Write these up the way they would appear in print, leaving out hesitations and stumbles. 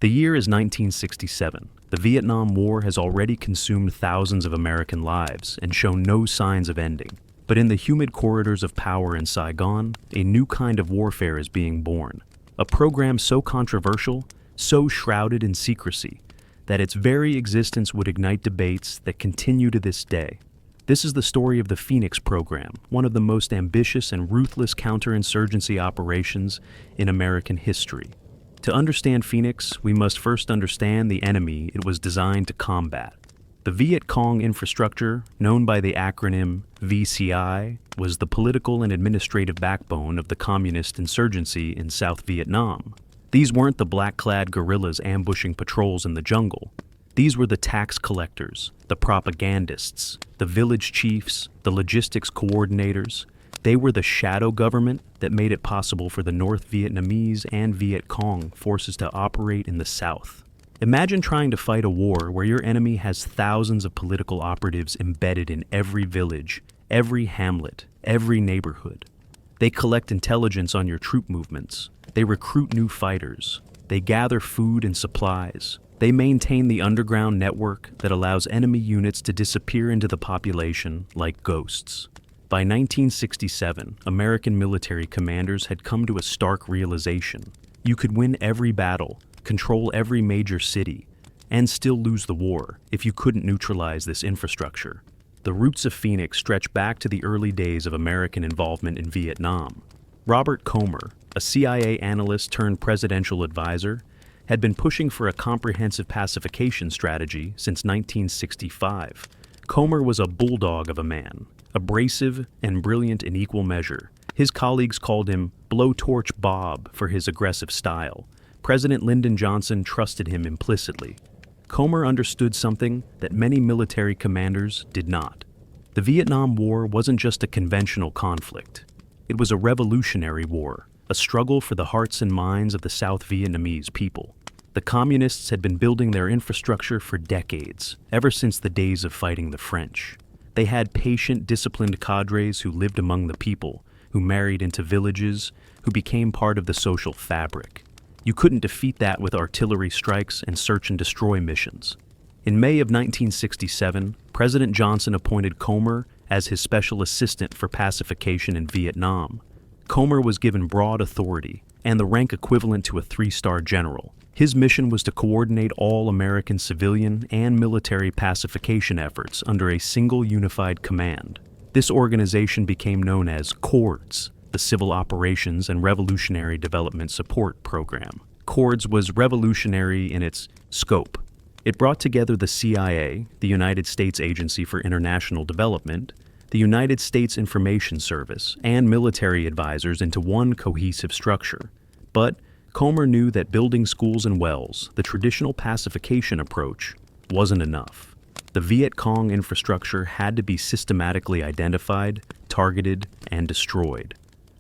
The year is 1967. The Vietnam War has already consumed thousands of American lives and shown no signs of ending. But in the humid corridors of power in Saigon, a new kind of warfare is being born. A program so controversial, so shrouded in secrecy, that its very existence would ignite debates that continue to this day. This is the story of the Phoenix program, one of the most ambitious and ruthless counterinsurgency operations in American history. To understand Phoenix, we must first understand the enemy it was designed to combat. The Viet Cong infrastructure, known by the acronym VCI, was the political and administrative backbone of the communist insurgency in South Vietnam. These weren't the black-clad guerrillas ambushing patrols in the jungle. These were the tax collectors, the propagandists, the village chiefs, the logistics coordinators. They were the shadow government that made it possible for the North Vietnamese and Viet Cong forces to operate in the South. Imagine trying to fight a war where your enemy has thousands of political operatives embedded in every village, every hamlet, every neighborhood. They collect intelligence on your troop movements. They recruit new fighters. They gather food and supplies. They maintain the underground network that allows enemy units to disappear into the population like ghosts. By 1967, American military commanders had come to a stark realization. You could win every battle, control every major city, and still lose the war if you couldn't neutralize this infrastructure. The roots of Phoenix stretch back to the early days of American involvement in Vietnam. Robert Comer, a CIA analyst turned presidential advisor, had been pushing for a comprehensive pacification strategy since 1965. Comer was a bulldog of a man, abrasive and brilliant in equal measure. His colleagues called him Blowtorch Bob for his aggressive style. President Lyndon Johnson trusted him implicitly. Comer understood something that many military commanders did not. The Vietnam War wasn't just a conventional conflict. It was a revolutionary war, a struggle for the hearts and minds of the South Vietnamese people. The communists had been building their infrastructure for decades, ever since the days of fighting the French. They had patient, disciplined cadres who lived among the people, who married into villages, who became part of the social fabric. You couldn't defeat that with artillery strikes and search and destroy missions. In May of 1967, President Johnson appointed Comer as his special assistant for pacification in Vietnam. Comer was given broad authority and the rank equivalent to a 3-star general. His mission was to coordinate all American civilian and military pacification efforts under a single unified command. This organization became known as CORDS, the Civil Operations and Revolutionary Development Support Program. CORDS was revolutionary in its scope. It brought together the CIA, the United States Agency for International Development, the United States Information Service, and military advisors into one cohesive structure. But Comer knew that building schools and wells, the traditional pacification approach, wasn't enough. The Viet Cong infrastructure had to be systematically identified, targeted, and destroyed.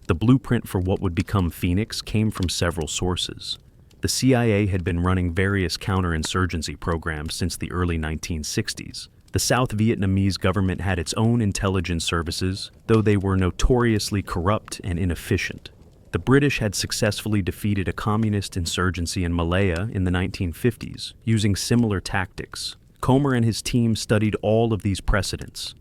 The blueprint for what would become Phoenix came from several sources. The CIA had been running various counterinsurgency programs since the early 1960s. The South Vietnamese government had its own intelligence services, though they were notoriously corrupt and inefficient. The British had successfully defeated a communist insurgency in Malaya in the 1950s, using similar tactics. Comer and his team studied all of these precedents.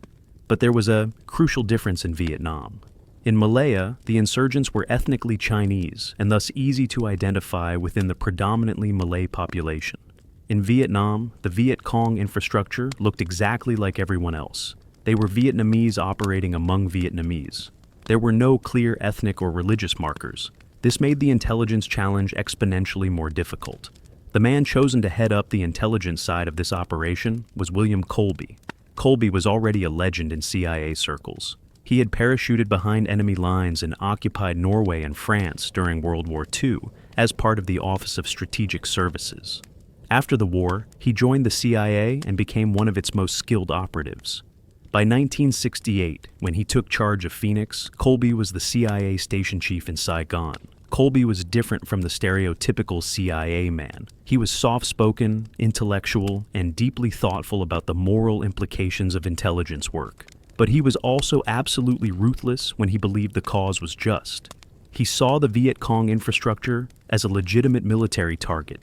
But there was a crucial difference in Vietnam. In Malaya, the insurgents were ethnically Chinese and thus easy to identify within the predominantly Malay population. In Vietnam, the Viet Cong infrastructure looked exactly like everyone else. They were Vietnamese operating among Vietnamese. There were no clear ethnic or religious markers. This made the intelligence challenge exponentially more difficult. The man chosen to head up the intelligence side of this operation was William Colby. Colby was already a legend in CIA circles. He had parachuted behind enemy lines in occupied Norway and France during World War II as part of the Office of Strategic Services. After the war, he joined the CIA and became one of its most skilled operatives. By 1968, when he took charge of Phoenix, Colby was the CIA station chief in Saigon. Colby was different from the stereotypical CIA man. He was soft-spoken, intellectual, and deeply thoughtful about the moral implications of intelligence work. But he was also absolutely ruthless when he believed the cause was just. He saw the Viet Cong infrastructure as a legitimate military target.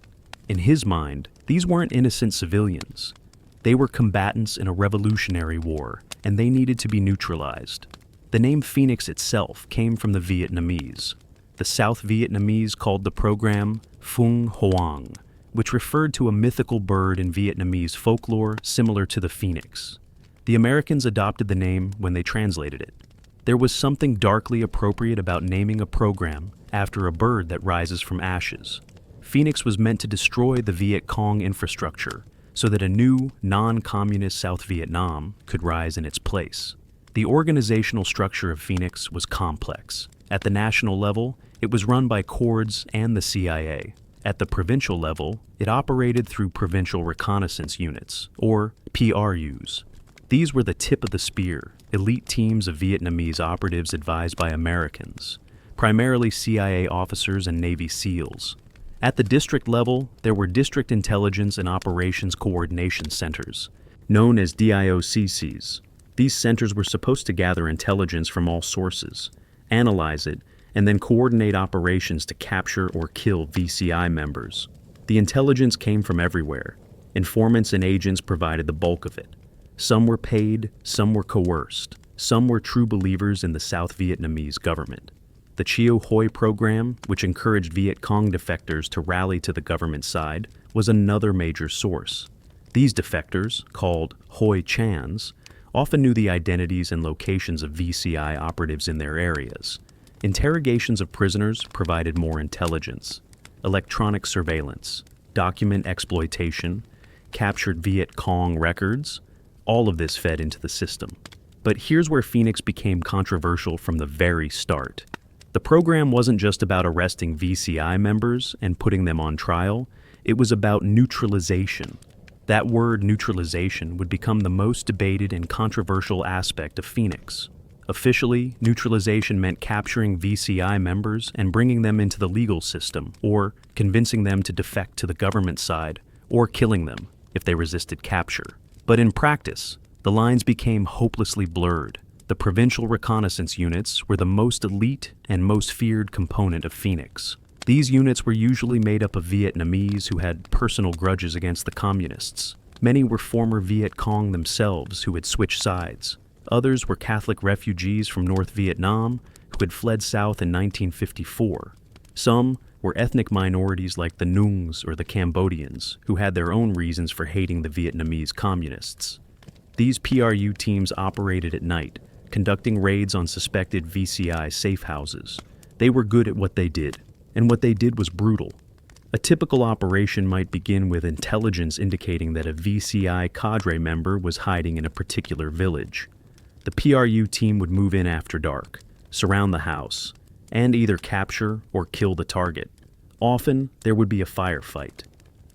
In his mind, these weren't innocent civilians. They were combatants in a revolutionary war, and they needed to be neutralized. The name Phoenix itself came from the Vietnamese. The South Vietnamese called the program Phung Hoang, which referred to a mythical bird in Vietnamese folklore similar to the phoenix. The Americans adopted the name when they translated it. There was something darkly appropriate about naming a program after a bird that rises from ashes. Phoenix was meant to destroy the Viet Cong infrastructure so that a new, non-communist South Vietnam could rise in its place. The organizational structure of Phoenix was complex. At the national level, it was run by Coerced and the CIA. At the provincial level, it operated through Provincial Reconnaissance Units, or PRUs. These were the tip of the spear, elite teams of Vietnamese operatives advised by Americans, primarily CIA officers and Navy SEALs. At the district level, there were District Intelligence and Operations Coordination Centers, known as DIOCCs. These centers were supposed to gather intelligence from all sources, analyze it, and then coordinate operations to capture or kill VCI members. The intelligence came from everywhere. Informants and agents provided the bulk of it. Some were paid, some were coerced, some were true believers in the South Vietnamese government. The Chio Hoi program, which encouraged Viet Cong defectors to rally to the government side, was another major source. These defectors, called Hoi Chans, often knew the identities and locations of VCI operatives in their areas. Interrogations of prisoners provided more intelligence. Electronic surveillance, document exploitation, captured Viet Cong records, all of this fed into the system. But here's where Phoenix became controversial from the very start. The program wasn't just about arresting VCI members and putting them on trial, it was about neutralization. That word, neutralization, would become the most debated and controversial aspect of Phoenix. Officially, neutralization meant capturing VCI members and bringing them into the legal system, or convincing them to defect to the government side, or killing them if they resisted capture. But in practice, the lines became hopelessly blurred. The provincial reconnaissance units were the most elite and most feared component of Phoenix. These units were usually made up of Vietnamese who had personal grudges against the communists. Many were former Viet Cong themselves who had switched sides. Others were Catholic refugees from North Vietnam who had fled south in 1954. Some were ethnic minorities like the Nungs or the Cambodians who had their own reasons for hating the Vietnamese communists. These PRU teams operated at night, conducting raids on suspected VCI safe houses. They were good at what they did, and what they did was brutal. A typical operation might begin with intelligence indicating that a VCI cadre member was hiding in a particular village. The PRU team would move in after dark, surround the house, and either capture or kill the target. Often, there would be a firefight.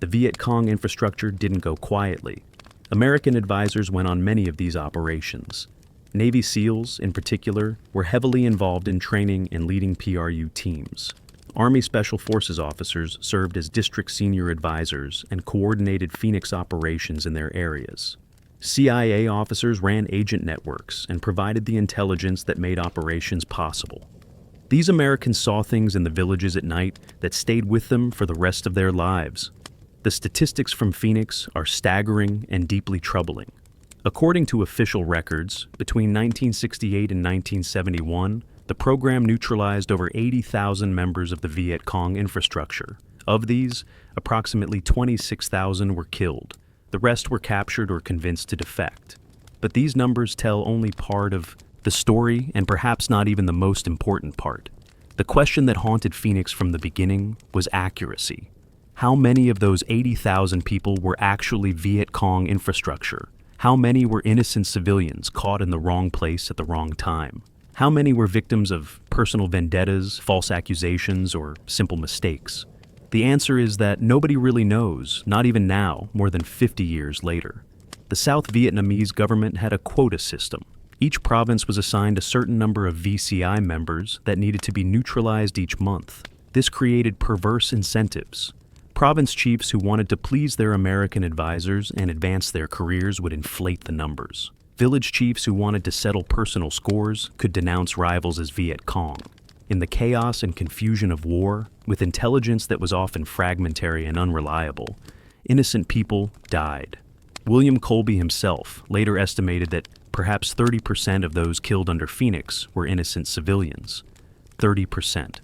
The Viet Cong infrastructure didn't go quietly. American advisors went on many of these operations. Navy SEALs, in particular, were heavily involved in training and leading PRU teams. Army Special Forces officers served as district senior advisors and coordinated Phoenix operations in their areas. CIA officers ran agent networks and provided the intelligence that made operations possible. These Americans saw things in the villages at night that stayed with them for the rest of their lives. The statistics from Phoenix are staggering and deeply troubling. According to official records, between 1968 and 1971, the program neutralized over 80,000 members of the Viet Cong infrastructure. Of these, approximately 26,000 were killed. The rest were captured or convinced to defect. But these numbers tell only part of the story, and perhaps not even the most important part. The question that haunted Phoenix from the beginning was accuracy. How many of those 80,000 people were actually Viet Cong infrastructure? How many were innocent civilians caught in the wrong place at the wrong time? How many were victims of personal vendettas, false accusations, or simple mistakes? The answer is that nobody really knows, not even now, more than 50 years later. The South Vietnamese government had a quota system. Each province was assigned a certain number of VCI members that needed to be neutralized each month. This created perverse incentives. Province chiefs who wanted to please their American advisors and advance their careers would inflate the numbers. Village chiefs who wanted to settle personal scores could denounce rivals as Viet Cong. In the chaos and confusion of war, with intelligence that was often fragmentary and unreliable, innocent people died. William Colby himself later estimated that perhaps 30% of those killed under Phoenix were innocent civilians. 30%.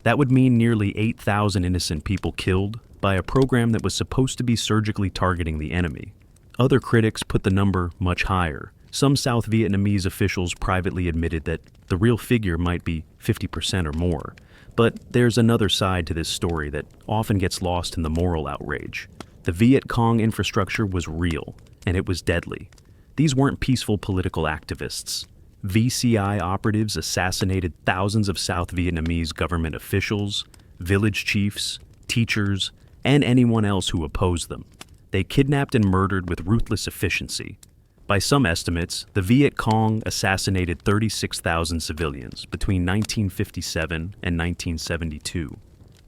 That would mean nearly 8,000 innocent people killed by a program that was supposed to be surgically targeting the enemy. Other critics put the number much higher. Some South Vietnamese officials privately admitted that the real figure might be 50% or more. But there's another side to this story that often gets lost in the moral outrage. The Viet Cong infrastructure was real, and it was deadly. These weren't peaceful political activists. VCI operatives assassinated thousands of South Vietnamese government officials, village chiefs, teachers, and anyone else who opposed them. They kidnapped and murdered with ruthless efficiency. By some estimates, the Viet Cong assassinated 36,000 civilians between 1957 and 1972.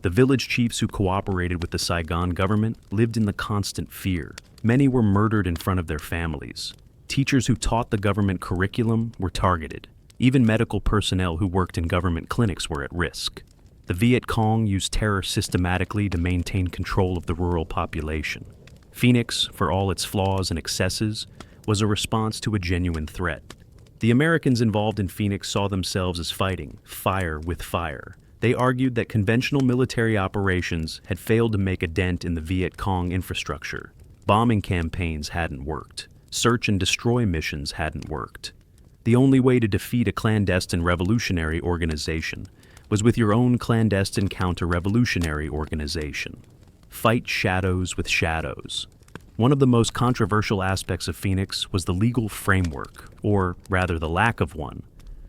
The village chiefs who cooperated with the Saigon government lived in the constant fear. Many were murdered in front of their families. Teachers who taught the government curriculum were targeted. Even medical personnel who worked in government clinics were at risk. The Viet Cong used terror systematically to maintain control of the rural population. Phoenix, for all its flaws and excesses, was a response to a genuine threat. The Americans involved in Phoenix saw themselves as fighting fire with fire. They argued that conventional military operations had failed to make a dent in the Viet Cong infrastructure. Bombing campaigns hadn't worked. Search and destroy missions hadn't worked. The only way to defeat a clandestine revolutionary organization was with your own clandestine counter-revolutionary organization. Fight shadows with shadows. One of the most controversial aspects of Phoenix was the legal framework, or rather the lack of one.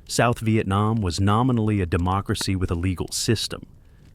South Vietnam was nominally a democracy with a legal system,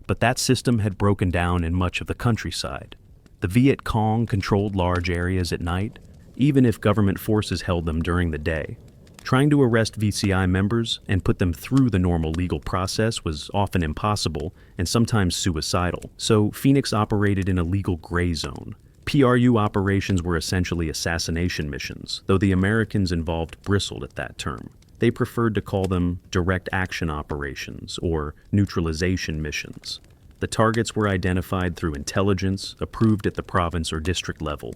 but that system had broken down in much of the countryside. The Viet Cong controlled large areas at night, even if government forces held them during the day. Trying to arrest VCI members and put them through the normal legal process was often impossible and sometimes suicidal, so Phoenix operated in a legal gray zone. PRU operations were essentially assassination missions, though the Americans involved bristled at that term. They preferred to call them direct action operations or neutralization missions. The targets were identified through intelligence, approved at the province or district level,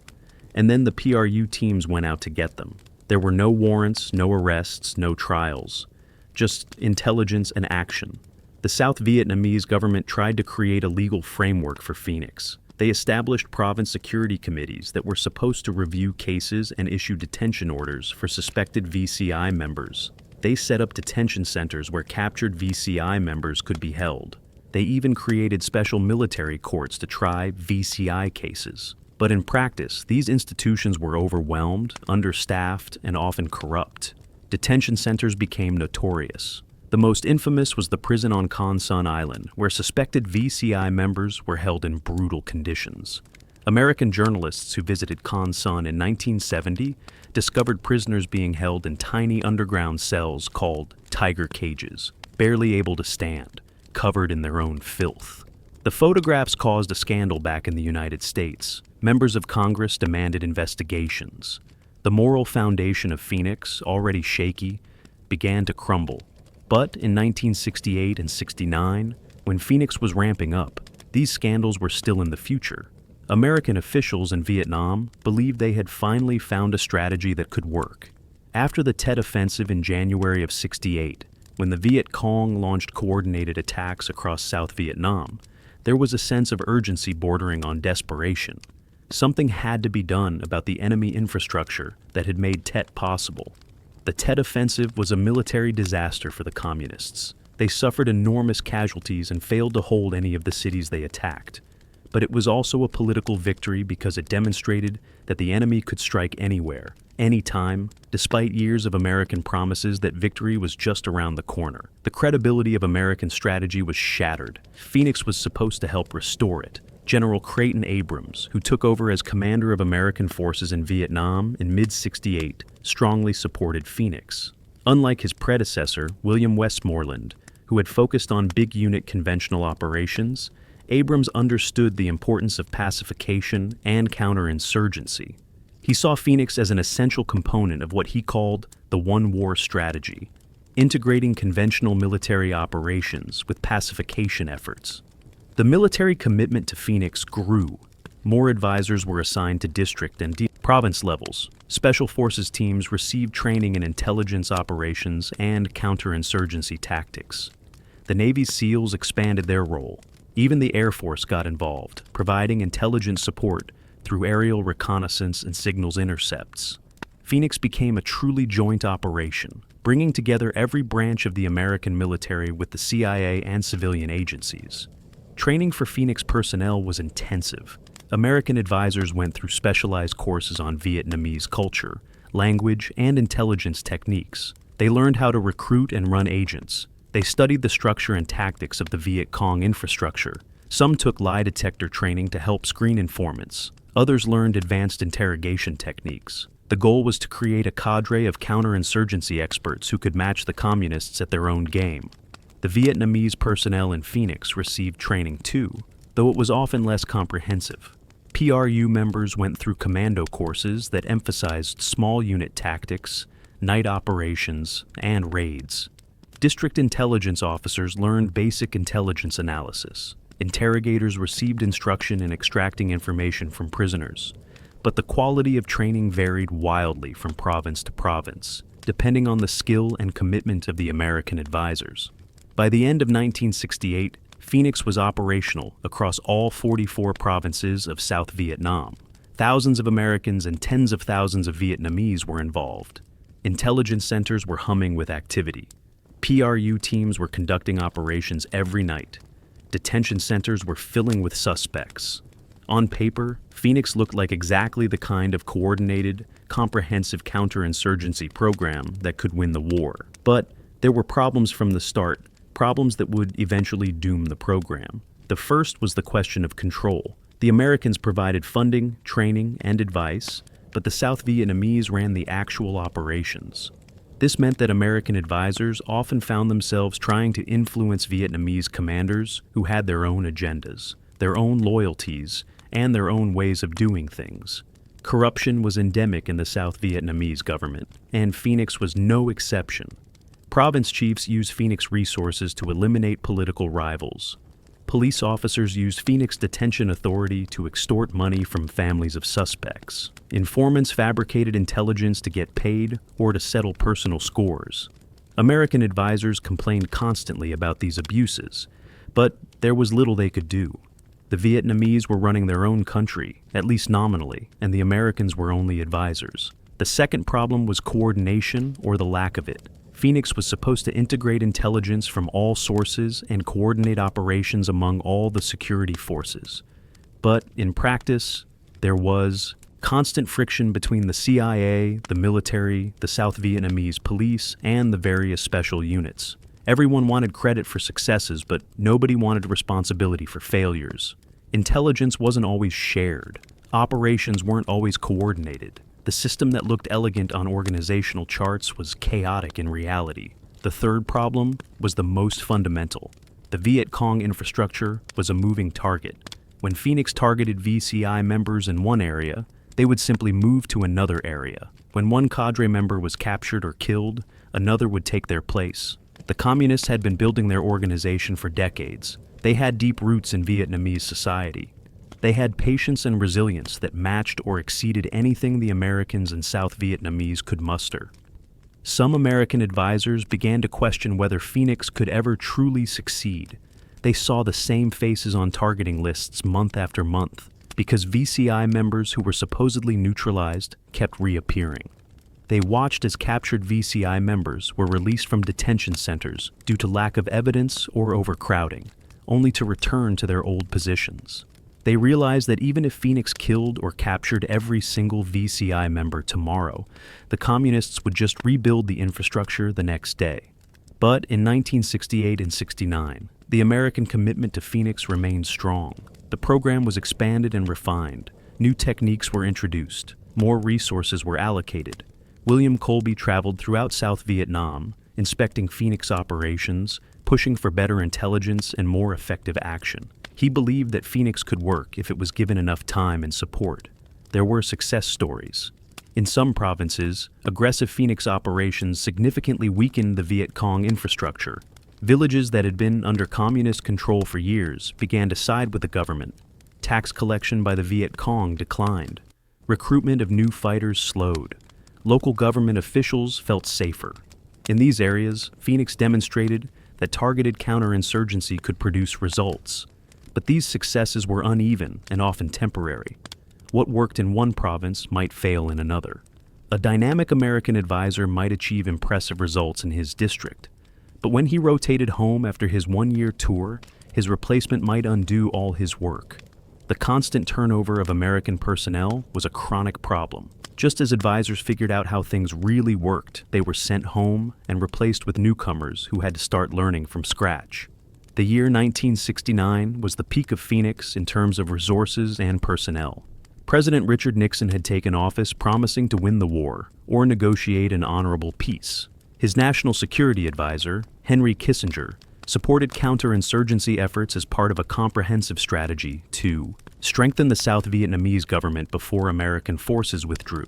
and then the PRU teams went out to get them. There were no warrants, no arrests, no trials, just intelligence and action. The South Vietnamese government tried to create a legal framework for Phoenix. They established province security committees that were supposed to review cases and issue detention orders for suspected VCI members. They set up detention centers where captured VCI members could be held. They even created special military courts to try VCI cases. But in practice, these institutions were overwhelmed, understaffed, and often corrupt. Detention centers became notorious. The most infamous was the prison on Con Son Island, where suspected VCI members were held in brutal conditions. American journalists who visited Con Son in 1970 discovered prisoners being held in tiny underground cells called tiger cages, barely able to stand, covered in their own filth. The photographs caused a scandal back in the United States. Members of Congress demanded investigations. The moral foundation of Phoenix, already shaky, began to crumble. But in 1968 and 69, when Phoenix was ramping up, these scandals were still in the future. American officials in Vietnam believed they had finally found a strategy that could work. After the Tet Offensive in January of '68, when the Viet Cong launched coordinated attacks across South Vietnam, there was a sense of urgency bordering on desperation. Something had to be done about the enemy infrastructure that had made Tet possible. The Tet Offensive was a military disaster for the communists. They suffered enormous casualties and failed to hold any of the cities they attacked. But it was also a political victory because it demonstrated that the enemy could strike anywhere, anytime, despite years of American promises that victory was just around the corner. The credibility of American strategy was shattered. Phoenix was supposed to help restore it. General Creighton Abrams, who took over as commander of American forces in Vietnam in mid-68, strongly supported Phoenix. Unlike his predecessor, William Westmoreland, who had focused on big unit conventional operations, Abrams understood the importance of pacification and counterinsurgency. He saw Phoenix as an essential component of what he called the one-war strategy. integrating conventional military operations with pacification efforts. The military commitment to Phoenix grew. More advisors were assigned to district and province levels. Special forces teams received training in intelligence operations and counterinsurgency tactics. The Navy's SEALs expanded their role. Even the Air Force got involved, providing intelligence support through aerial reconnaissance and signals intercepts. Phoenix became a truly joint operation, bringing together every branch of the American military with the CIA and civilian agencies. Training for Phoenix personnel was intensive. American advisors went through specialized courses on Vietnamese culture, language, and intelligence techniques. They learned how to recruit and run agents. They studied the structure and tactics of the Viet Cong infrastructure. Some took lie detector training to help screen informants. Others learned advanced interrogation techniques. The goal was to create a cadre of counterinsurgency experts who could match the communists at their own game. The Vietnamese personnel in Phoenix received training too, though it was often less comprehensive. PRU members went through commando courses that emphasized small unit tactics, night operations, and raids. District intelligence officers learned basic intelligence analysis. Interrogators received instruction in extracting information from prisoners. But the quality of training varied wildly from province to province, depending on the skill and commitment of the American advisors. By the end of 1968, Phoenix was operational across all 44 provinces of South Vietnam. Thousands of Americans and tens of thousands of Vietnamese were involved. Intelligence centers were humming with activity. PRU teams were conducting operations every night. Detention centers were filling with suspects. On paper, Phoenix looked like exactly the kind of coordinated, comprehensive counterinsurgency program that could win the war. But there were problems from the start, problems that would eventually doom the program. The first was the question of control. The Americans provided funding, training, and advice, but the South Vietnamese ran the actual operations. This meant that American advisors often found themselves trying to influence Vietnamese commanders who had their own agendas, their own loyalties, and their own ways of doing things. Corruption was endemic in the South Vietnamese government, and Phoenix was no exception. Province chiefs used Phoenix resources to eliminate political rivals. Police officers used Phoenix Detention Authority to extort money from families of suspects. Informants fabricated intelligence to get paid or to settle personal scores. American advisors complained constantly about these abuses, but there was little they could do. The Vietnamese were running their own country, at least nominally, and the Americans were only advisors. The second problem was coordination or the lack of it. Phoenix was supposed to integrate intelligence from all sources and coordinate operations among all the security forces. But in practice, there was constant friction between the CIA, the military, the South Vietnamese police, and the various special units. Everyone wanted credit for successes, but nobody wanted responsibility for failures. Intelligence wasn't always shared. Operations weren't always coordinated. The system that looked elegant on organizational charts was chaotic in reality. The third problem was the most fundamental. The Viet Cong infrastructure was a moving target. When Phoenix targeted VCI members in one area, they would simply move to another area. When one cadre member was captured or killed, another would take their place. The communists had been building their organization for decades. They had deep roots in Vietnamese society. They had patience and resilience that matched or exceeded anything the Americans and South Vietnamese could muster. Some American advisors began to question whether Phoenix could ever truly succeed. They saw the same faces on targeting lists month after month, because VCI members who were supposedly neutralized kept reappearing. They watched as captured VCI members were released from detention centers due to lack of evidence or overcrowding, only to return to their old positions. They realized that even if Phoenix killed or captured every single VCI member tomorrow, the communists would just rebuild the infrastructure the next day. But in 1968 and 69, the American commitment to Phoenix remained strong. The program was expanded and refined. New techniques were introduced. More resources were allocated. William Colby traveled throughout South Vietnam, inspecting Phoenix operations, pushing for better intelligence and more effective action. He believed that Phoenix could work if it was given enough time and support. There were success stories. In some provinces, aggressive Phoenix operations significantly weakened the Viet Cong infrastructure. Villages that had been under communist control for years began to side with the government. Tax collection by the Viet Cong declined. Recruitment of new fighters slowed. Local government officials felt safer. In these areas, Phoenix demonstrated that targeted counterinsurgency could produce results. But these successes were uneven and often temporary. What worked in one province might fail in another. A dynamic American advisor might achieve impressive results in his district, but when he rotated home after his one-year tour, his replacement might undo all his work. The constant turnover of American personnel was a chronic problem. Just as advisors figured out how things really worked, they were sent home and replaced with newcomers who had to start learning from scratch. The year 1969 was the peak of Phoenix in terms of resources and personnel. President Richard Nixon had taken office promising to win the war or negotiate an honorable peace. His national security advisor, Henry Kissinger, supported counterinsurgency efforts as part of a comprehensive strategy to strengthen the South Vietnamese government before American forces withdrew.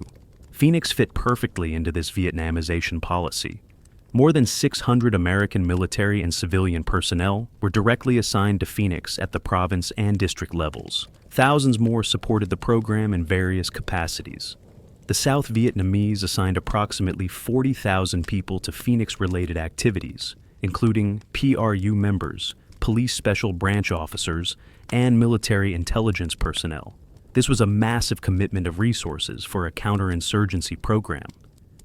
Phoenix fit perfectly into this Vietnamization policy. More than 600 American military and civilian personnel were directly assigned to Phoenix at the province and district levels. Thousands more supported the program in various capacities. The South Vietnamese assigned approximately 40,000 people to Phoenix-related activities, including PRU members, police special branch officers, and military intelligence personnel. This was a massive commitment of resources for a counterinsurgency program.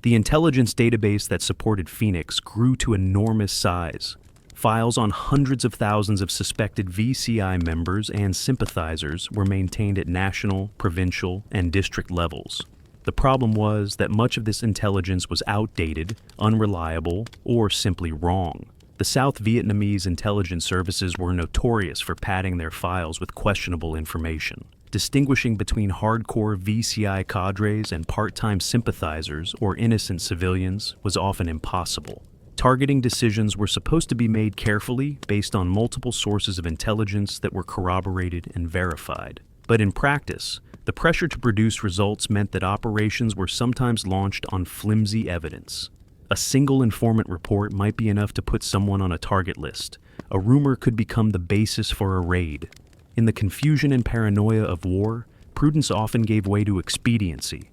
The intelligence database that supported Phoenix grew to enormous size. Files on hundreds of thousands of suspected VCI members and sympathizers were maintained at national, provincial, and district levels. The problem was that much of this intelligence was outdated, unreliable, or simply wrong. The South Vietnamese intelligence services were notorious for padding their files with questionable information. Distinguishing between hardcore VCI cadres and part-time sympathizers or innocent civilians was often impossible. Targeting decisions were supposed to be made carefully based on multiple sources of intelligence that were corroborated and verified. But in practice, the pressure to produce results meant that operations were sometimes launched on flimsy evidence. A single informant report might be enough to put someone on a target list. A rumor could become the basis for a raid. In the confusion and paranoia of war, prudence often gave way to expediency.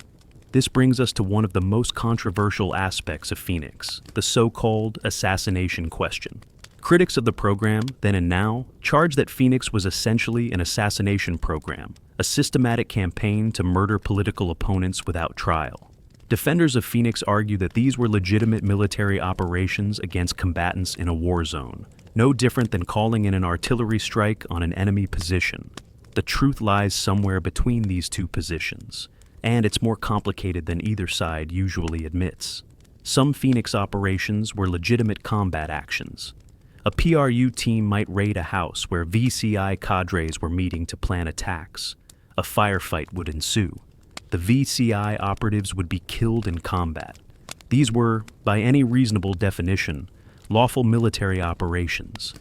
This brings us to one of the most controversial aspects of Phoenix, the so-called assassination question. Critics of the program, then and now, charge that Phoenix was essentially an assassination program, a systematic campaign to murder political opponents without trial. Defenders of Phoenix argue that these were legitimate military operations against combatants in a war zone, no different than calling in an artillery strike on an enemy position. The truth lies somewhere between these two positions, and it's more complicated than either side usually admits. Some Phoenix operations were legitimate combat actions. A PRU team might raid a house where VCI cadres were meeting to plan attacks. A firefight would ensue. The VCI operatives would be killed in combat. These were, by any reasonable definition, lawful military operations.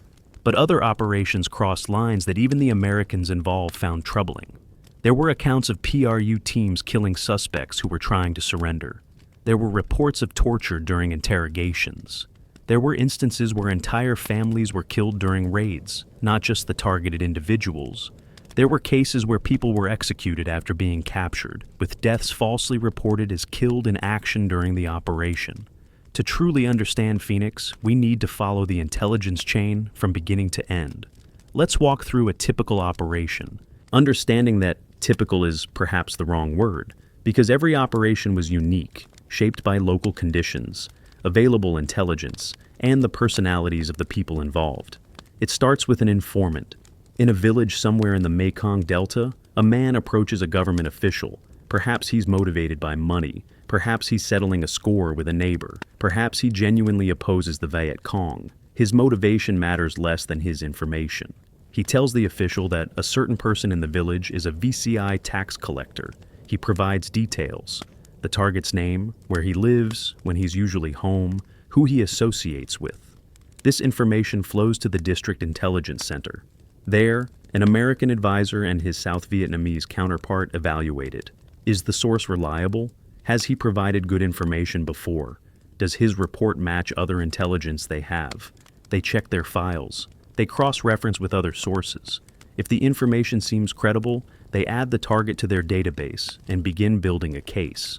But other operations crossed lines that even the Americans involved found troubling. There were accounts of PRU teams killing suspects who were trying to surrender. There were reports of torture during interrogations. There were instances where entire families were killed during raids, not just the targeted individuals. There were cases where people were executed after being captured, with deaths falsely reported as killed in action during the operation. To truly understand Phoenix, we need to follow the intelligence chain from beginning to end. Let's walk through a typical operation, understanding that typical is perhaps the wrong word, because every operation was unique, shaped by local conditions, available intelligence, and the personalities of the people involved. It starts with an informant. In a village somewhere in the Mekong Delta, a man approaches a government official. Perhaps he's motivated by money. Perhaps he's settling a score with a neighbor. Perhaps he genuinely opposes the Viet Cong. His motivation matters less than his information. He tells the official that a certain person in the village is a VCI tax collector. He provides details: the target's name, where he lives, when he's usually home, who he associates with. This information flows to the District Intelligence Center. There, an American advisor and his South Vietnamese counterpart evaluate it. Is the source reliable? Has he provided good information before? Does his report match other intelligence they have? They check their files. They cross-reference with other sources. If the information seems credible, they add the target to their database and begin building a case.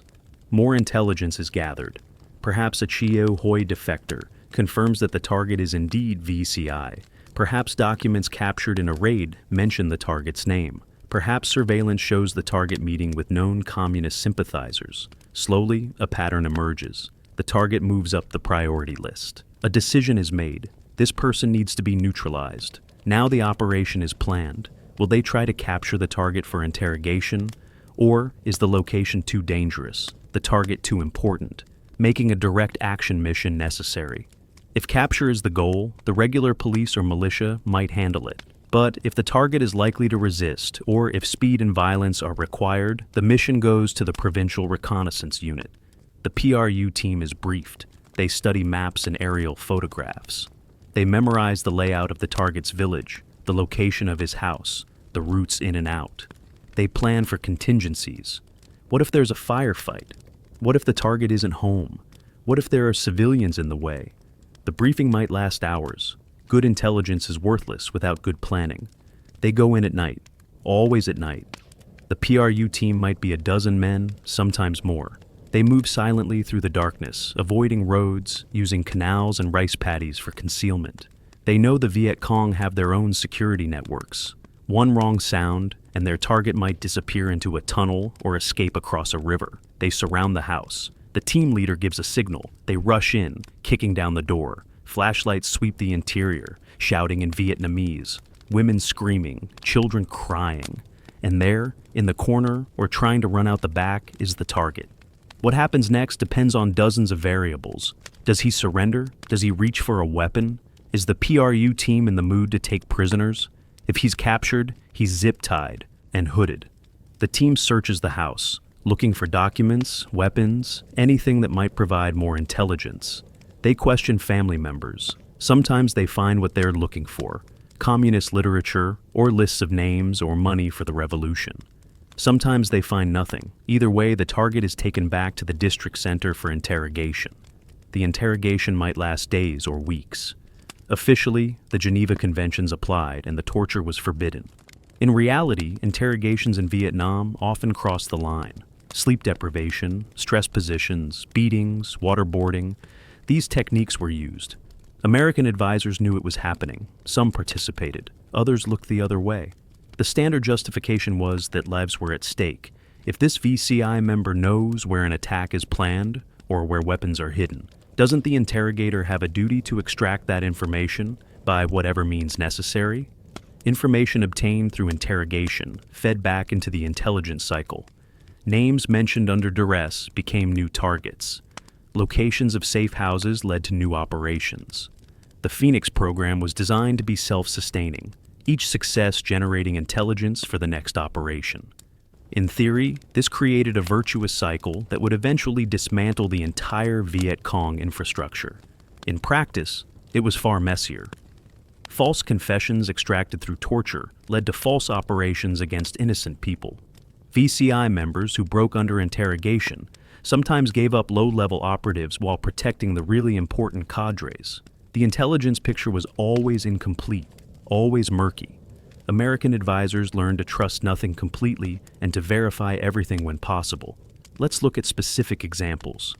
More intelligence is gathered. Perhaps a Chio Hoi defector confirms that the target is indeed VCI. Perhaps documents captured in a raid mention the target's name. Perhaps surveillance shows the target meeting with known communist sympathizers. Slowly, a pattern emerges. The target moves up the priority list. A decision is made. This person needs to be neutralized. Now the operation is planned. Will they try to capture the target for interrogation? Or is the location too dangerous, the target too important, making a direct action mission necessary? If capture is the goal, the regular police or militia might handle it. But if the target is likely to resist, or if speed and violence are required, the mission goes to the Provincial Reconnaissance Unit. The PRU team is briefed. They study maps and aerial photographs. They memorize the layout of the target's village, the location of his house, the routes in and out. They plan for contingencies. What if there's a firefight? What if the target isn't home? What if there are civilians in the way? The briefing might last hours. Good intelligence is worthless without good planning. They go in at night, always at night. The PRU team might be a dozen men, sometimes more. They move silently through the darkness, avoiding roads, using canals and rice paddies for concealment. They know the Viet Cong have their own security networks. One wrong sound, and their target might disappear into a tunnel or escape across a river. They surround the house. The team leader gives a signal. They rush in, kicking down the door. Flashlights sweep the interior, shouting in Vietnamese. Women screaming, children crying. And there, in the corner, or trying to run out the back, is the target. What happens next depends on dozens of variables. Does he surrender? Does he reach for a weapon? Is the PRU team in the mood to take prisoners? If he's captured, he's zip-tied and hooded. The team searches the house, looking for documents, weapons, anything that might provide more intelligence. They question family members. Sometimes they find what they're looking for: communist literature, or lists of names or money for the revolution. Sometimes they find nothing. Either way, the target is taken back to the district center for interrogation. The interrogation might last days or weeks. Officially, the Geneva Conventions applied and the torture was forbidden. In reality, interrogations in Vietnam often cross the line. Sleep deprivation, stress positions, beatings, waterboarding, these techniques were used. American advisors knew it was happening. Some participated. Others looked the other way. The standard justification was that lives were at stake. If this VCI member knows where an attack is planned or where weapons are hidden, doesn't the interrogator have a duty to extract that information by whatever means necessary? Information obtained through interrogation fed back into the intelligence cycle. Names mentioned under duress became new targets. Locations of safe houses led to new operations. The Phoenix program was designed to be self-sustaining, each success generating intelligence for the next operation. In theory, this created a virtuous cycle that would eventually dismantle the entire Viet Cong infrastructure. In practice, it was far messier. False confessions extracted through torture led to false operations against innocent people. VCI members who broke under interrogation sometimes gave up low-level operatives while protecting the really important cadres. The intelligence picture was always incomplete, always murky. American advisors learned to trust nothing completely and to verify everything when possible. Let's look at specific examples.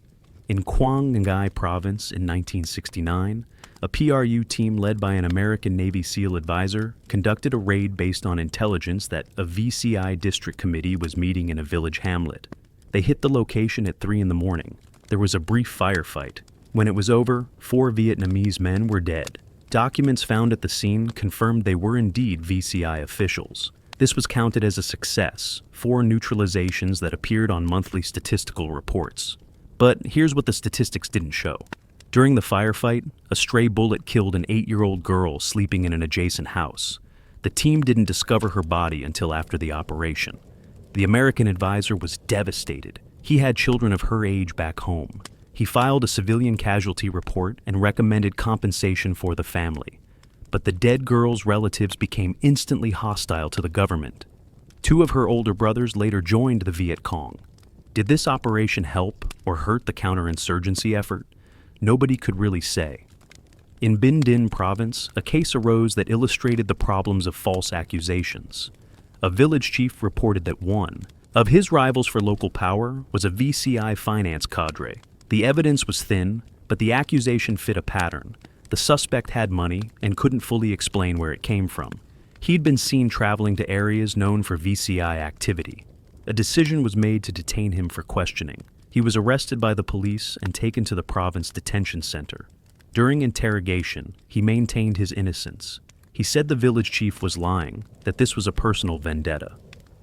In Quang Ngai Province in 1969, a PRU team led by an American Navy SEAL advisor conducted a raid based on intelligence that a VCI district committee was meeting in a village hamlet. They hit the location at 3 a.m. There was a brief firefight. When it was over, 4 Vietnamese men were dead. Documents found at the scene confirmed they were indeed VCI officials. This was counted as a success, 4 neutralizations that appeared on monthly statistical reports. But here's what the statistics didn't show. During the firefight, a stray bullet killed an 8-year-old girl sleeping in an adjacent house. The team didn't discover her body until after the operation. The American advisor was devastated. He had children of her age back home. He filed a civilian casualty report and recommended compensation for the family. But the dead girl's relatives became instantly hostile to the government. 2 of her older brothers later joined the Viet Cong. Did this operation help or hurt the counterinsurgency effort? Nobody could really say. In Binh Dinh province, a case arose that illustrated the problems of false accusations. A village chief reported that one of his rivals for local power was a VCI finance cadre. The evidence was thin, but the accusation fit a pattern. The suspect had money and couldn't fully explain where it came from. He'd been seen traveling to areas known for VCI activity. A decision was made to detain him for questioning. He was arrested by the police and taken to the province detention center. During interrogation, he maintained his innocence. He said the village chief was lying, that this was a personal vendetta.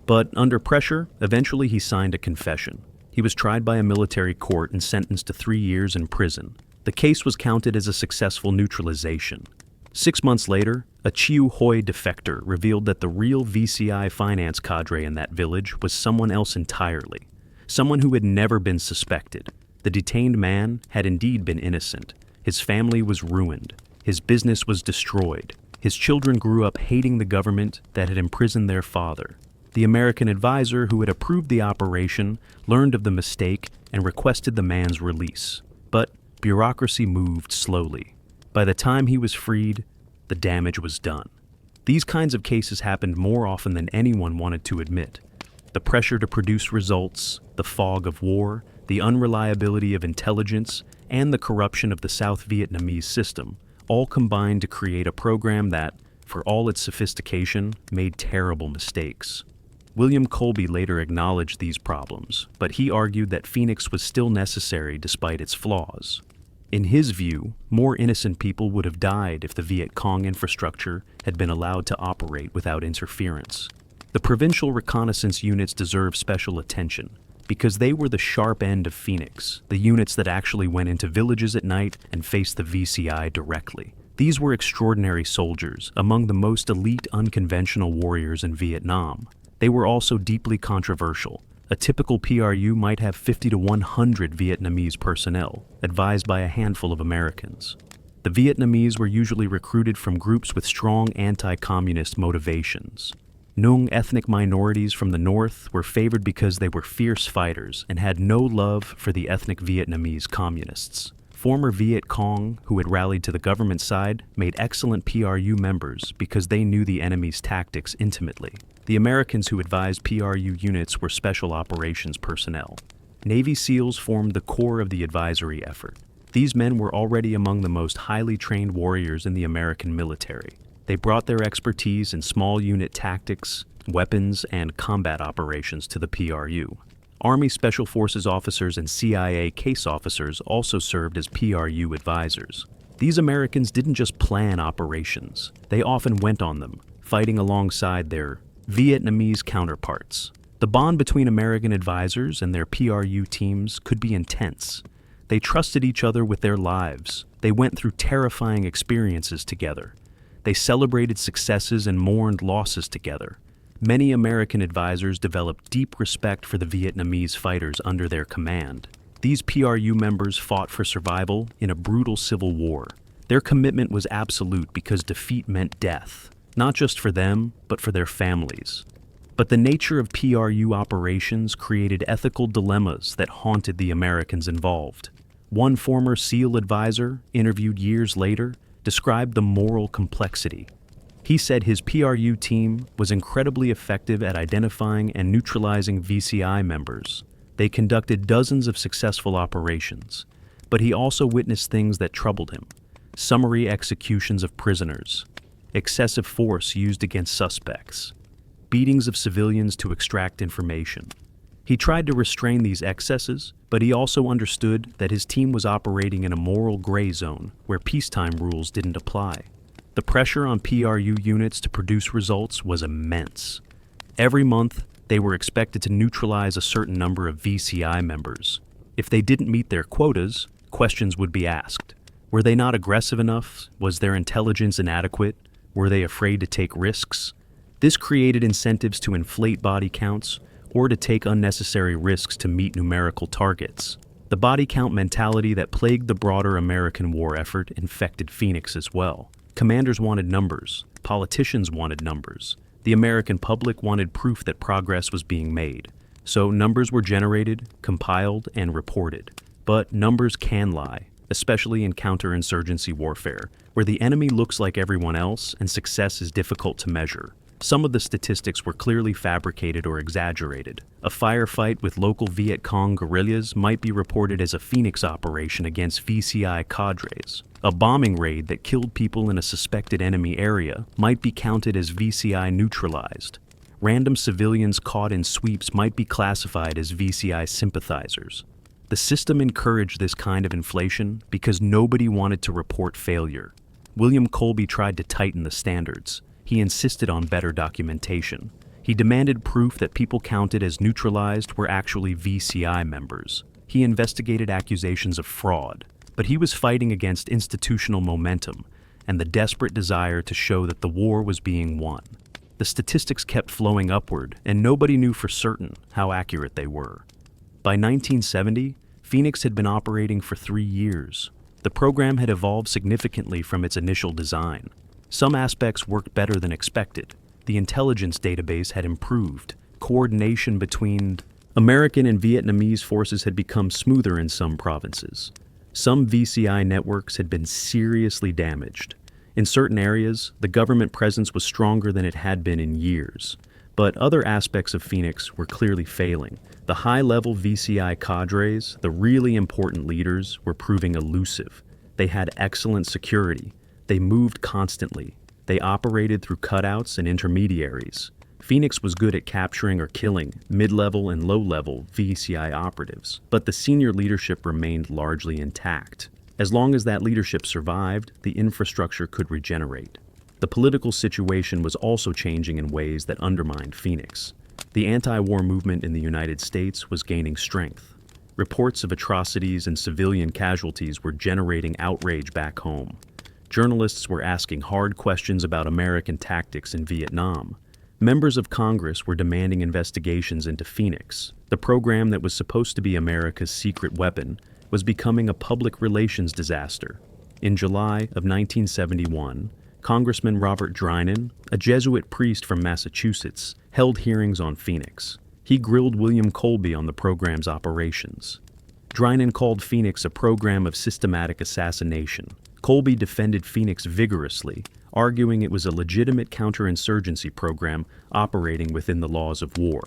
But under pressure, eventually he signed a confession. He was tried by a military court and sentenced to 3 years in prison. The case was counted as a successful neutralization. 6 months later, a Chiu Hoi defector revealed that the real VCI finance cadre in that village was someone else entirely. Someone who had never been suspected. The detained man had indeed been innocent. His family was ruined. His business was destroyed. His children grew up hating the government that had imprisoned their father. The American advisor who had approved the operation learned of the mistake and requested the man's release. But bureaucracy moved slowly. By the time he was freed, the damage was done. These kinds of cases happened more often than anyone wanted to admit. The pressure to produce results, the fog of war, the unreliability of intelligence, and the corruption of the South Vietnamese system all combined to create a program that, for all its sophistication, made terrible mistakes. William Colby later acknowledged these problems, but he argued that Phoenix was still necessary despite its flaws. In his view, more innocent people would have died if the Viet Cong infrastructure had been allowed to operate without interference. The provincial reconnaissance units deserve special attention because they were the sharp end of Phoenix, the units that actually went into villages at night and faced the VCI directly. These were extraordinary soldiers, among the most elite unconventional warriors in Vietnam. They were also deeply controversial. A typical PRU might have 50 to 100 Vietnamese personnel, advised by a handful of Americans. The Vietnamese were usually recruited from groups with strong anti-communist motivations. Nung ethnic minorities from the north were favored because they were fierce fighters and had no love for the ethnic Vietnamese communists. Former Viet Cong, who had rallied to the government side, made excellent PRU members because they knew the enemy's tactics intimately. The Americans who advised PRU units were special operations personnel. Navy SEALs formed the core of the advisory effort. These men were already among the most highly trained warriors in the American military. They brought their expertise in small unit tactics, weapons, and combat operations to the PRU. Army Special Forces officers and CIA case officers also served as PRU advisors. These Americans didn't just plan operations. They often went on them, fighting alongside their Vietnamese counterparts. The bond between American advisors and their PRU teams could be intense. They trusted each other with their lives. They went through terrifying experiences together. They celebrated successes and mourned losses together. Many American advisors developed deep respect for the Vietnamese fighters under their command. These PRU members fought for survival in a brutal civil war. Their commitment was absolute because defeat meant death, not just for them, but for their families. But the nature of PRU operations created ethical dilemmas that haunted the Americans involved. One former SEAL advisor, interviewed years later, described the moral complexity. He said his PRU team was incredibly effective at identifying and neutralizing VCI members. They conducted dozens of successful operations, but he also witnessed things that troubled him. Summary executions of prisoners, excessive force used against suspects, beatings of civilians to extract information. He tried to restrain these excesses, but he also understood that his team was operating in a moral gray zone where peacetime rules didn't apply. The pressure on PRU units to produce results was immense. Every month, they were expected to neutralize a certain number of VCI members. If they didn't meet their quotas, questions would be asked. Were they not aggressive enough? Was their intelligence inadequate? Were they afraid to take risks? This created incentives to inflate body counts or to take unnecessary risks to meet numerical targets. The body count mentality that plagued the broader American war effort infected Phoenix as well. Commanders wanted numbers. Politicians wanted numbers. The American public wanted proof that progress was being made. So numbers were generated, compiled, and reported. But numbers can lie, especially in counterinsurgency warfare, where the enemy looks like everyone else and success is difficult to measure. Some of the statistics were clearly fabricated or exaggerated. A firefight with local Viet Cong guerrillas might be reported as a Phoenix operation against VCI cadres. A bombing raid that killed people in a suspected enemy area might be counted as VCI neutralized. Random civilians caught in sweeps might be classified as VCI sympathizers. The system encouraged this kind of inflation because nobody wanted to report failure. William Colby tried to tighten the standards. He insisted on better documentation. He demanded proof that people counted as neutralized were actually VCI members. He investigated accusations of fraud, but he was fighting against institutional momentum and the desperate desire to show that the war was being won. The statistics kept flowing upward, and nobody knew for certain how accurate they were. By 1970, Phoenix had been operating for 3 years. The program had evolved significantly from its initial design. Some aspects worked better than expected. The intelligence database had improved. Coordination between American and Vietnamese forces had become smoother in some provinces. Some VCI networks had been seriously damaged. In certain areas, the government presence was stronger than it had been in years. But other aspects of Phoenix were clearly failing. The high-level VCI cadres, the really important leaders, were proving elusive. They had excellent security. They moved constantly. They operated through cutouts and intermediaries. Phoenix was good at capturing or killing mid-level and low-level VCI operatives, but the senior leadership remained largely intact. As long as that leadership survived, the infrastructure could regenerate. The political situation was also changing in ways that undermined Phoenix. The anti-war movement in the United States was gaining strength. Reports of atrocities and civilian casualties were generating outrage back home. Journalists were asking hard questions about American tactics in Vietnam. Members of Congress were demanding investigations into Phoenix. The program that was supposed to be America's secret weapon was becoming a public relations disaster. In July of 1971, Congressman Robert Drinan, a Jesuit priest from Massachusetts, held hearings on Phoenix. He grilled William Colby on the program's operations. Drinan called Phoenix a program of systematic assassination. Colby defended Phoenix vigorously, arguing it was a legitimate counterinsurgency program operating within the laws of war.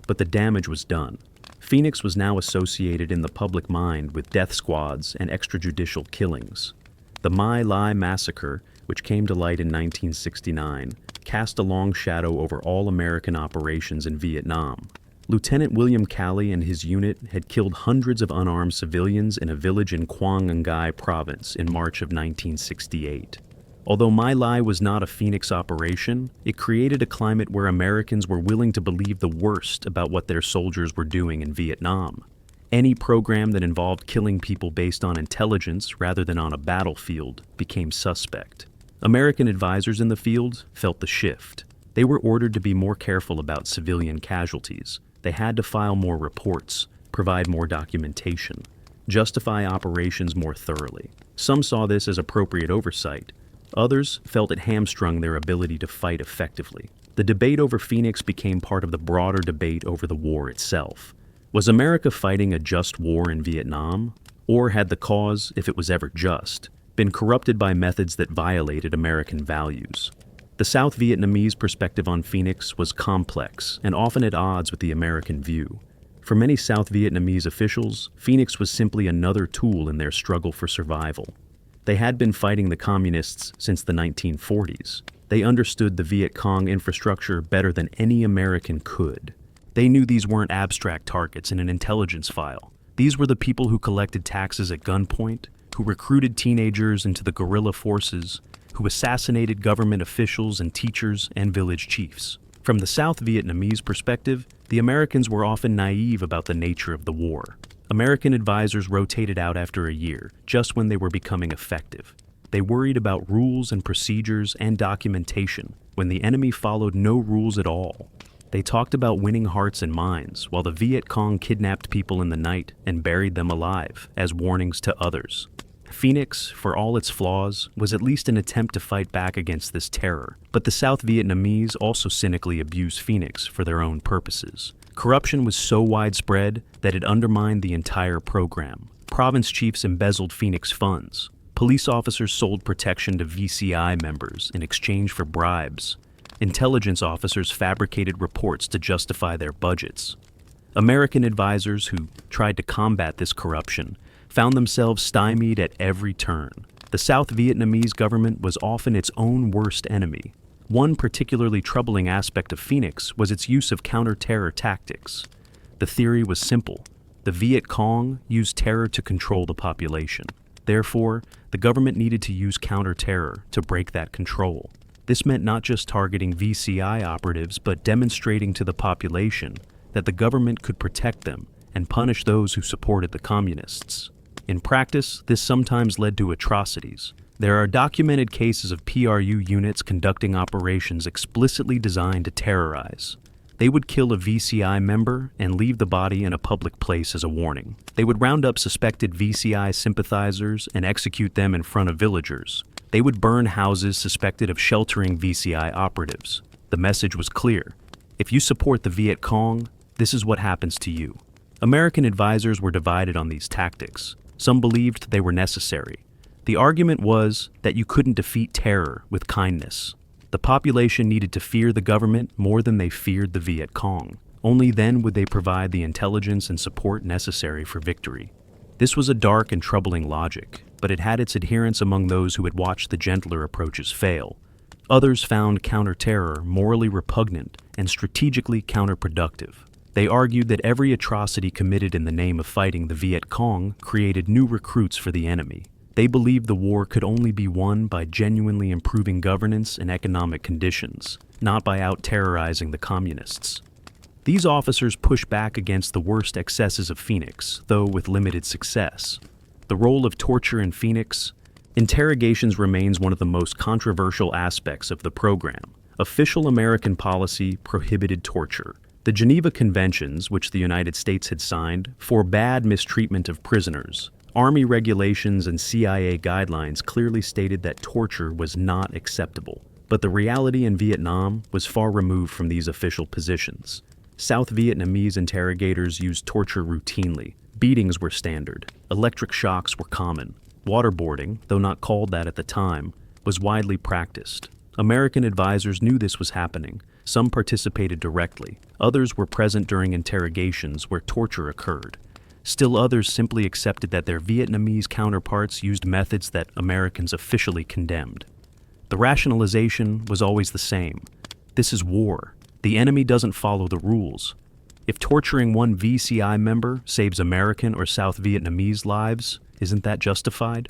But the damage was done. Phoenix was now associated in the public mind with death squads and extrajudicial killings. The My Lai massacre, which came to light in 1969, cast a long shadow over all American operations in Vietnam. Lieutenant William Calley and his unit had killed hundreds of unarmed civilians in a village in Quang Ngai province in March of 1968. Although My Lai was not a Phoenix operation, it created a climate where Americans were willing to believe the worst about what their soldiers were doing in Vietnam. Any program that involved killing people based on intelligence rather than on a battlefield became suspect. American advisors in the field felt the shift. They were ordered to be more careful about civilian casualties. They had to file more reports, provide more documentation, justify operations more thoroughly. Some saw this as appropriate oversight. Others felt it hamstrung their ability to fight effectively. The debate over Phoenix became part of the broader debate over the war itself. Was America fighting a just war in Vietnam? Or had the cause, if it was ever just, been corrupted by methods that violated American values? The South Vietnamese perspective on Phoenix was complex and often at odds with the American view. For many South Vietnamese officials, Phoenix was simply another tool in their struggle for survival. They had been fighting the communists since the 1940s. They understood the Viet Cong infrastructure better than any American could. They knew these weren't abstract targets in an intelligence file. These were the people who collected taxes at gunpoint, who recruited teenagers into the guerrilla forces, who assassinated government officials and teachers and village chiefs. From the South Vietnamese perspective, the Americans were often naive about the nature of the war. American advisors rotated out after a year, just when they were becoming effective. They worried about rules and procedures and documentation when the enemy followed no rules at all. They talked about winning hearts and minds, while the Viet Cong kidnapped people in the night and buried them alive as warnings to others. Phoenix, for all its flaws, was at least an attempt to fight back against this terror. But the South Vietnamese also cynically abused Phoenix for their own purposes. Corruption was so widespread that it undermined the entire program. Province chiefs embezzled Phoenix funds. Police officers sold protection to VCI members in exchange for bribes. Intelligence officers fabricated reports to justify their budgets. American advisors who tried to combat this corruption found themselves stymied at every turn. The South Vietnamese government was often its own worst enemy. One particularly troubling aspect of Phoenix was its use of counter-terror tactics. The theory was simple. The Viet Cong used terror to control the population. Therefore, the government needed to use counter-terror to break that control. This meant not just targeting VCI operatives, but demonstrating to the population that the government could protect them and punish those who supported the communists. In practice, this sometimes led to atrocities. There are documented cases of PRU units conducting operations explicitly designed to terrorize. They would kill a VCI member and leave the body in a public place as a warning. They would round up suspected VCI sympathizers and execute them in front of villagers. They would burn houses suspected of sheltering VCI operatives. The message was clear. If you support the Viet Cong, this is what happens to you. American advisors were divided on these tactics. Some believed they were necessary. The argument was that you couldn't defeat terror with kindness. The population needed to fear the government more than they feared the Viet Cong. Only then would they provide the intelligence and support necessary for victory. This was a dark and troubling logic, but it had its adherents among those who had watched the gentler approaches fail. Others found counter-terror morally repugnant and strategically counterproductive. They argued that every atrocity committed in the name of fighting the Viet Cong created new recruits for the enemy. They believed the war could only be won by genuinely improving governance and economic conditions, not by out-terrorizing the communists. These officers pushed back against the worst excesses of Phoenix, though with limited success. The role of torture in Phoenix. Interrogations remains one of the most controversial aspects of the program. Official American policy prohibited torture. The Geneva Conventions, which the United States had signed, forbade mistreatment of prisoners. Army regulations and CIA guidelines clearly stated that torture was not acceptable. But the reality in Vietnam was far removed from these official positions. South Vietnamese interrogators used torture routinely. Beatings were standard. Electric shocks were common. Waterboarding, though not called that at the time, was widely practiced. American advisors knew this was happening. Some participated directly. Others were present during interrogations where torture occurred. Still others simply accepted that their Vietnamese counterparts used methods that Americans officially condemned. The rationalization was always the same. This is war. The enemy doesn't follow the rules. If torturing one VCI member saves American or South Vietnamese lives, isn't that justified?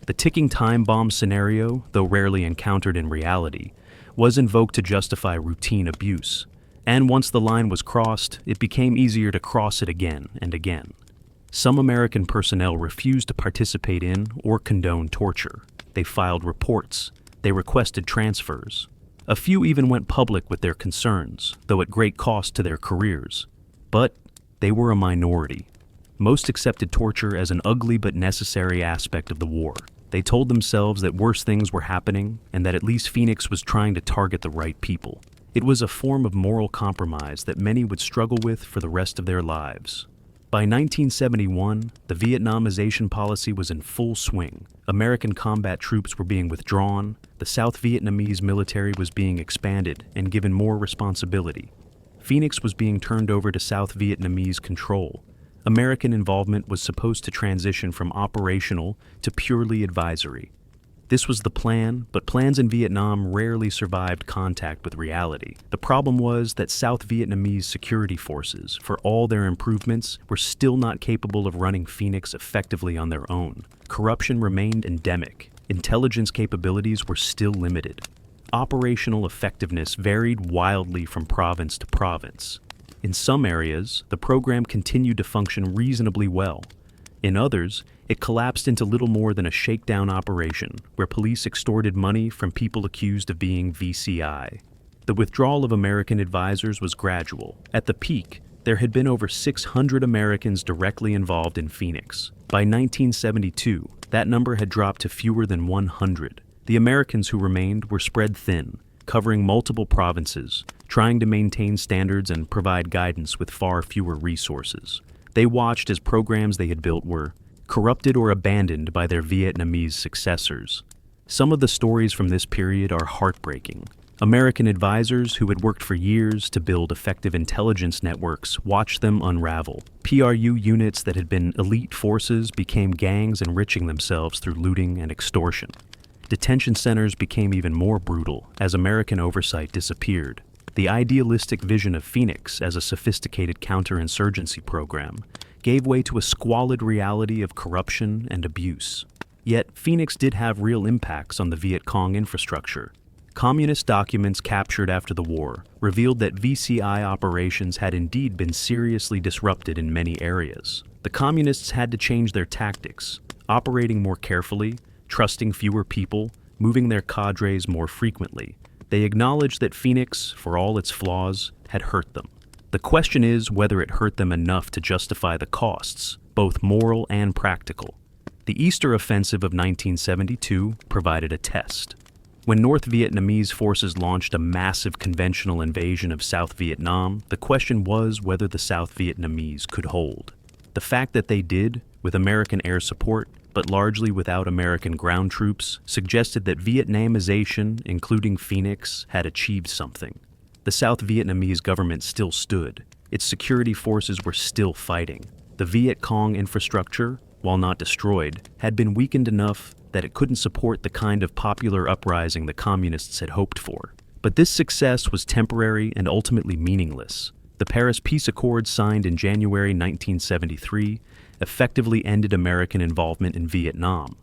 The ticking time bomb scenario, though rarely encountered in reality, was invoked to justify routine abuse. And once the line was crossed, it became easier to cross it again and again. Some American personnel refused to participate in or condone torture. They filed reports. They requested transfers. A few even went public with their concerns, though at great cost to their careers. But they were a minority. Most accepted torture as an ugly but necessary aspect of the war. They told themselves that worse things were happening and that at least Phoenix was trying to target the right people. It was a form of moral compromise that many would struggle with for the rest of their lives. By 1971, the Vietnamization policy was in full swing. American combat troops were being withdrawn, the South Vietnamese military was being expanded and given more responsibility. Phoenix was being turned over to South Vietnamese control. American involvement was supposed to transition from operational to purely advisory. This was the plan, but plans in Vietnam rarely survived contact with reality. The problem was that South Vietnamese security forces, for all their improvements, were still not capable of running Phoenix effectively on their own. Corruption remained endemic. Intelligence capabilities were still limited. Operational effectiveness varied wildly from province to province. In some areas, the program continued to function reasonably well. In others, it collapsed into little more than a shakedown operation, where police extorted money from people accused of being VCI. The withdrawal of American advisors was gradual. At the peak, there had been over 600 Americans directly involved in Phoenix. By 1972, that number had dropped to fewer than 100. The Americans who remained were spread thin. covering multiple provinces, trying to maintain standards and provide guidance with far fewer resources. They watched as programs they had built were corrupted or abandoned by their Vietnamese successors. Some of the stories from this period are heartbreaking. American advisors who had worked for years to build effective intelligence networks watched them unravel. PRU units that had been elite forces became gangs enriching themselves through looting and extortion. Detention centers became even more brutal as American oversight disappeared. The idealistic vision of Phoenix as a sophisticated counterinsurgency program gave way to a squalid reality of corruption and abuse. Yet, Phoenix did have real impacts on the Viet Cong infrastructure. Communist documents captured after the war revealed that VCI operations had indeed been seriously disrupted in many areas. The communists had to change their tactics, operating more carefully, trusting fewer people, moving their cadres more frequently. They acknowledged that Phoenix, for all its flaws, had hurt them. The question is whether it hurt them enough to justify the costs, both moral and practical. The Easter Offensive of 1972 provided a test. When North Vietnamese forces launched a massive conventional invasion of South Vietnam, the question was whether the South Vietnamese could hold. The fact that they did, with American air support, but largely without American ground troops, suggested that Vietnamization, including Phoenix, had achieved something. The South Vietnamese government still stood. Its security forces were still fighting. The Viet Cong infrastructure, while not destroyed, had been weakened enough that it couldn't support the kind of popular uprising the communists had hoped for. But this success was temporary and ultimately meaningless. The Paris Peace Accords signed in January 1973 effectively ended American involvement in Vietnam.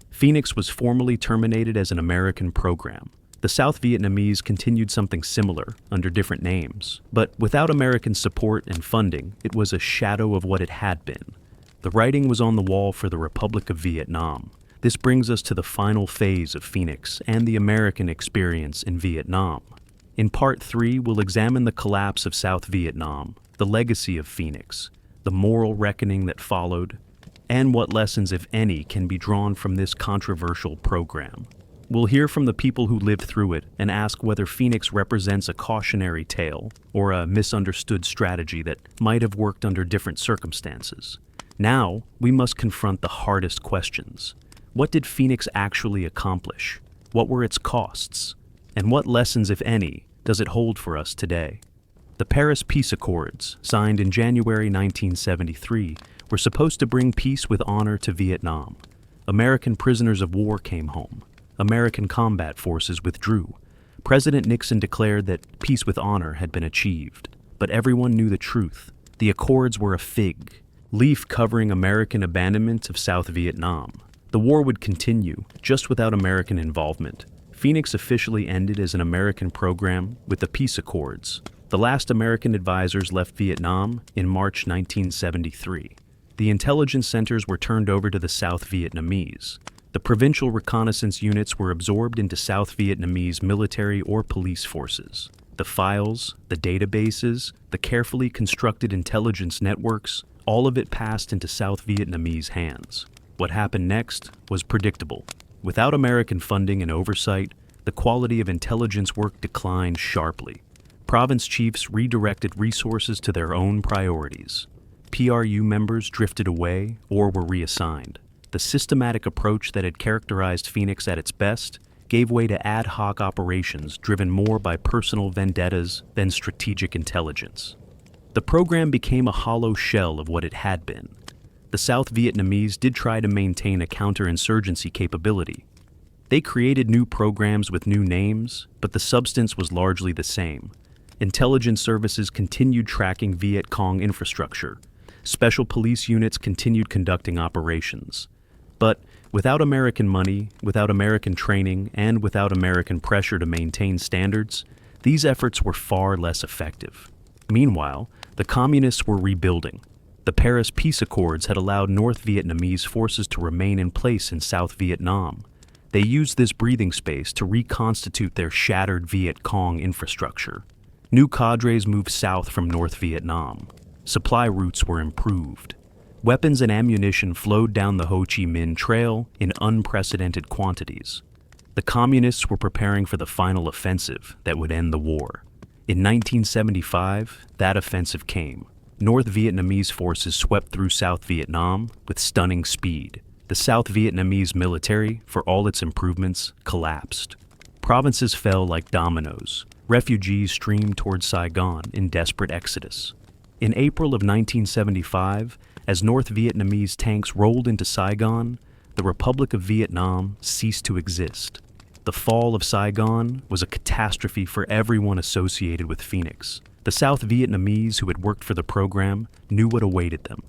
Phoenix was formally terminated as an American program. The South Vietnamese continued something similar under different names, but without American support and funding, it was a shadow of what it had been. The writing was on the wall for the Republic of Vietnam. This brings us to the final phase of Phoenix and the American experience in Vietnam. In Part 3, we'll examine the collapse of South Vietnam, the legacy of Phoenix, the moral reckoning that followed, and what lessons, if any, can be drawn from this controversial program. We'll hear from the people who lived through it and ask whether Phoenix represents a cautionary tale or a misunderstood strategy that might have worked under different circumstances. Now, we must confront the hardest questions. What did Phoenix actually accomplish? What were its costs? And what lessons, if any, does it hold for us today? The Paris Peace Accords, signed in January 1973, were supposed to bring peace with honor to Vietnam. American prisoners of war came home. American combat forces withdrew. President Nixon declared that peace with honor had been achieved. But everyone knew the truth. The accords were a fig leaf covering American abandonment of South Vietnam. The war would continue, just without American involvement. Phoenix officially ended as an American program with the Peace Accords. The last American advisors left Vietnam in March 1973. The intelligence centers were turned over to the South Vietnamese. The provincial reconnaissance units were absorbed into South Vietnamese military or police forces. The files, the databases, the carefully constructed intelligence networks, all of it passed into South Vietnamese hands. What happened next was predictable. Without American funding and oversight, the quality of intelligence work declined sharply. Province chiefs redirected resources to their own priorities. PRU members drifted away or were reassigned. The systematic approach that had characterized Phoenix at its best gave way to ad hoc operations driven more by personal vendettas than strategic intelligence. The program became a hollow shell of what it had been. The South Vietnamese did try to maintain a counterinsurgency capability. They created new programs with new names, but the substance was largely the same. Intelligence services continued tracking Viet Cong infrastructure. Special police units continued conducting operations. But without American money, without American training, and without American pressure to maintain standards, these efforts were far less effective. Meanwhile, the communists were rebuilding. The Paris Peace Accords had allowed North Vietnamese forces to remain in place in South Vietnam. They used this breathing space to reconstitute their shattered Viet Cong infrastructure. New cadres moved south from North Vietnam. Supply routes were improved. Weapons and ammunition flowed down the Ho Chi Minh Trail in unprecedented quantities. The Communists were preparing for the final offensive that would end the war. In 1975, that offensive came. North Vietnamese forces swept through South Vietnam with stunning speed. The South Vietnamese military, for all its improvements, collapsed. Provinces fell like dominoes. Refugees streamed toward Saigon in desperate exodus. In April of 1975, as North Vietnamese tanks rolled into Saigon, the Republic of Vietnam ceased to exist. The fall of Saigon was a catastrophe for everyone associated with Phoenix. The South Vietnamese who had worked for the program knew what awaited them.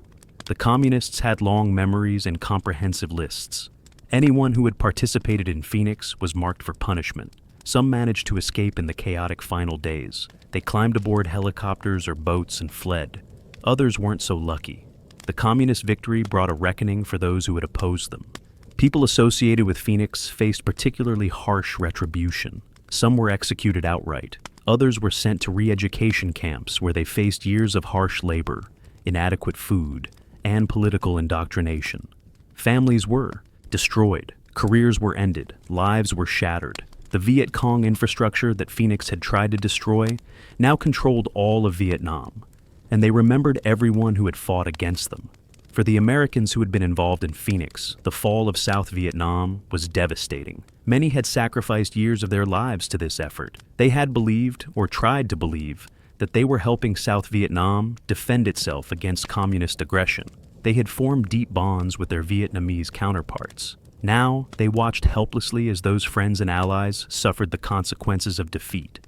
The Communists had long memories and comprehensive lists. Anyone who had participated in Phoenix was marked for punishment. Some managed to escape in the chaotic final days. They climbed aboard helicopters or boats and fled. Others weren't so lucky. The Communist victory brought a reckoning for those who had opposed them. People associated with Phoenix faced particularly harsh retribution. Some were executed outright. Others were sent to re-education camps where they faced years of harsh labor, inadequate food, and political indoctrination. Families were destroyed. Careers were ended. Lives were shattered. The Viet Cong infrastructure that Phoenix had tried to destroy now controlled all of Vietnam, and they remembered everyone who had fought against them. For the Americans who had been involved in Phoenix, the fall of South Vietnam was devastating. Many had sacrificed years of their lives to this effort. They had believed, or tried to believe, that they were helping South Vietnam defend itself against communist aggression. They had formed deep bonds with their Vietnamese counterparts. Now, they watched helplessly as those friends and allies suffered the consequences of defeat.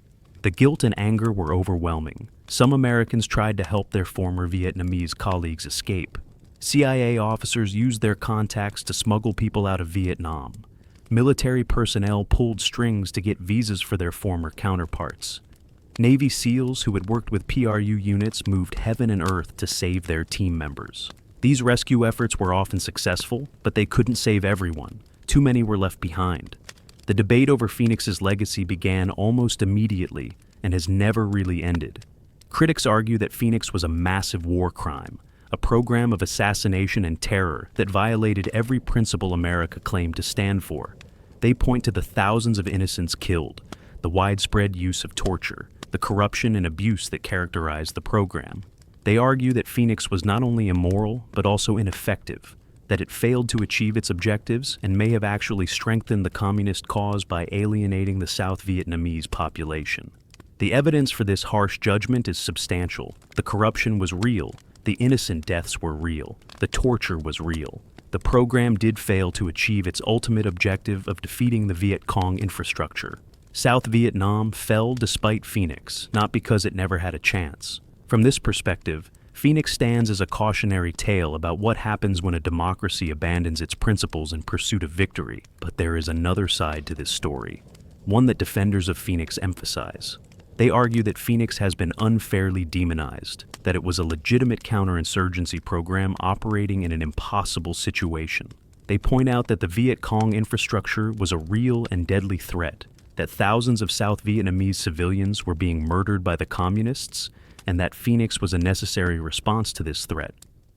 The guilt and anger were overwhelming. Some Americans tried to help their former Vietnamese colleagues escape. CIA officers used their contacts to smuggle people out of Vietnam. Military personnel pulled strings to get visas for their former counterparts. Navy SEALs who had worked with PRU units moved heaven and earth to save their team members. These rescue efforts were often successful, but they couldn't save everyone. Too many were left behind. The debate over Phoenix's legacy began almost immediately and has never really ended. Critics argue that Phoenix was a massive war crime, a program of assassination and terror that violated every principle America claimed to stand for. They point to the thousands of innocents killed, the widespread use of torture, the corruption and abuse that characterized the program. They argue that Phoenix was not only immoral, but also ineffective, that it failed to achieve its objectives and may have actually strengthened the communist cause by alienating the South Vietnamese population. The evidence for this harsh judgment is substantial. The corruption was real. The innocent deaths were real. The torture was real. The program did fail to achieve its ultimate objective of defeating the Viet Cong infrastructure. South Vietnam fell despite Phoenix, not because it never had a chance. From this perspective, Phoenix stands as a cautionary tale about what happens when a democracy abandons its principles in pursuit of victory. But there is another side to this story, one that defenders of Phoenix emphasize. They argue that Phoenix has been unfairly demonized, that it was a legitimate counterinsurgency program operating in an impossible situation. They point out that the Viet Cong infrastructure was a real and deadly threat, that thousands of South Vietnamese civilians were being murdered by the communists, and that Phoenix was a necessary response to this threat.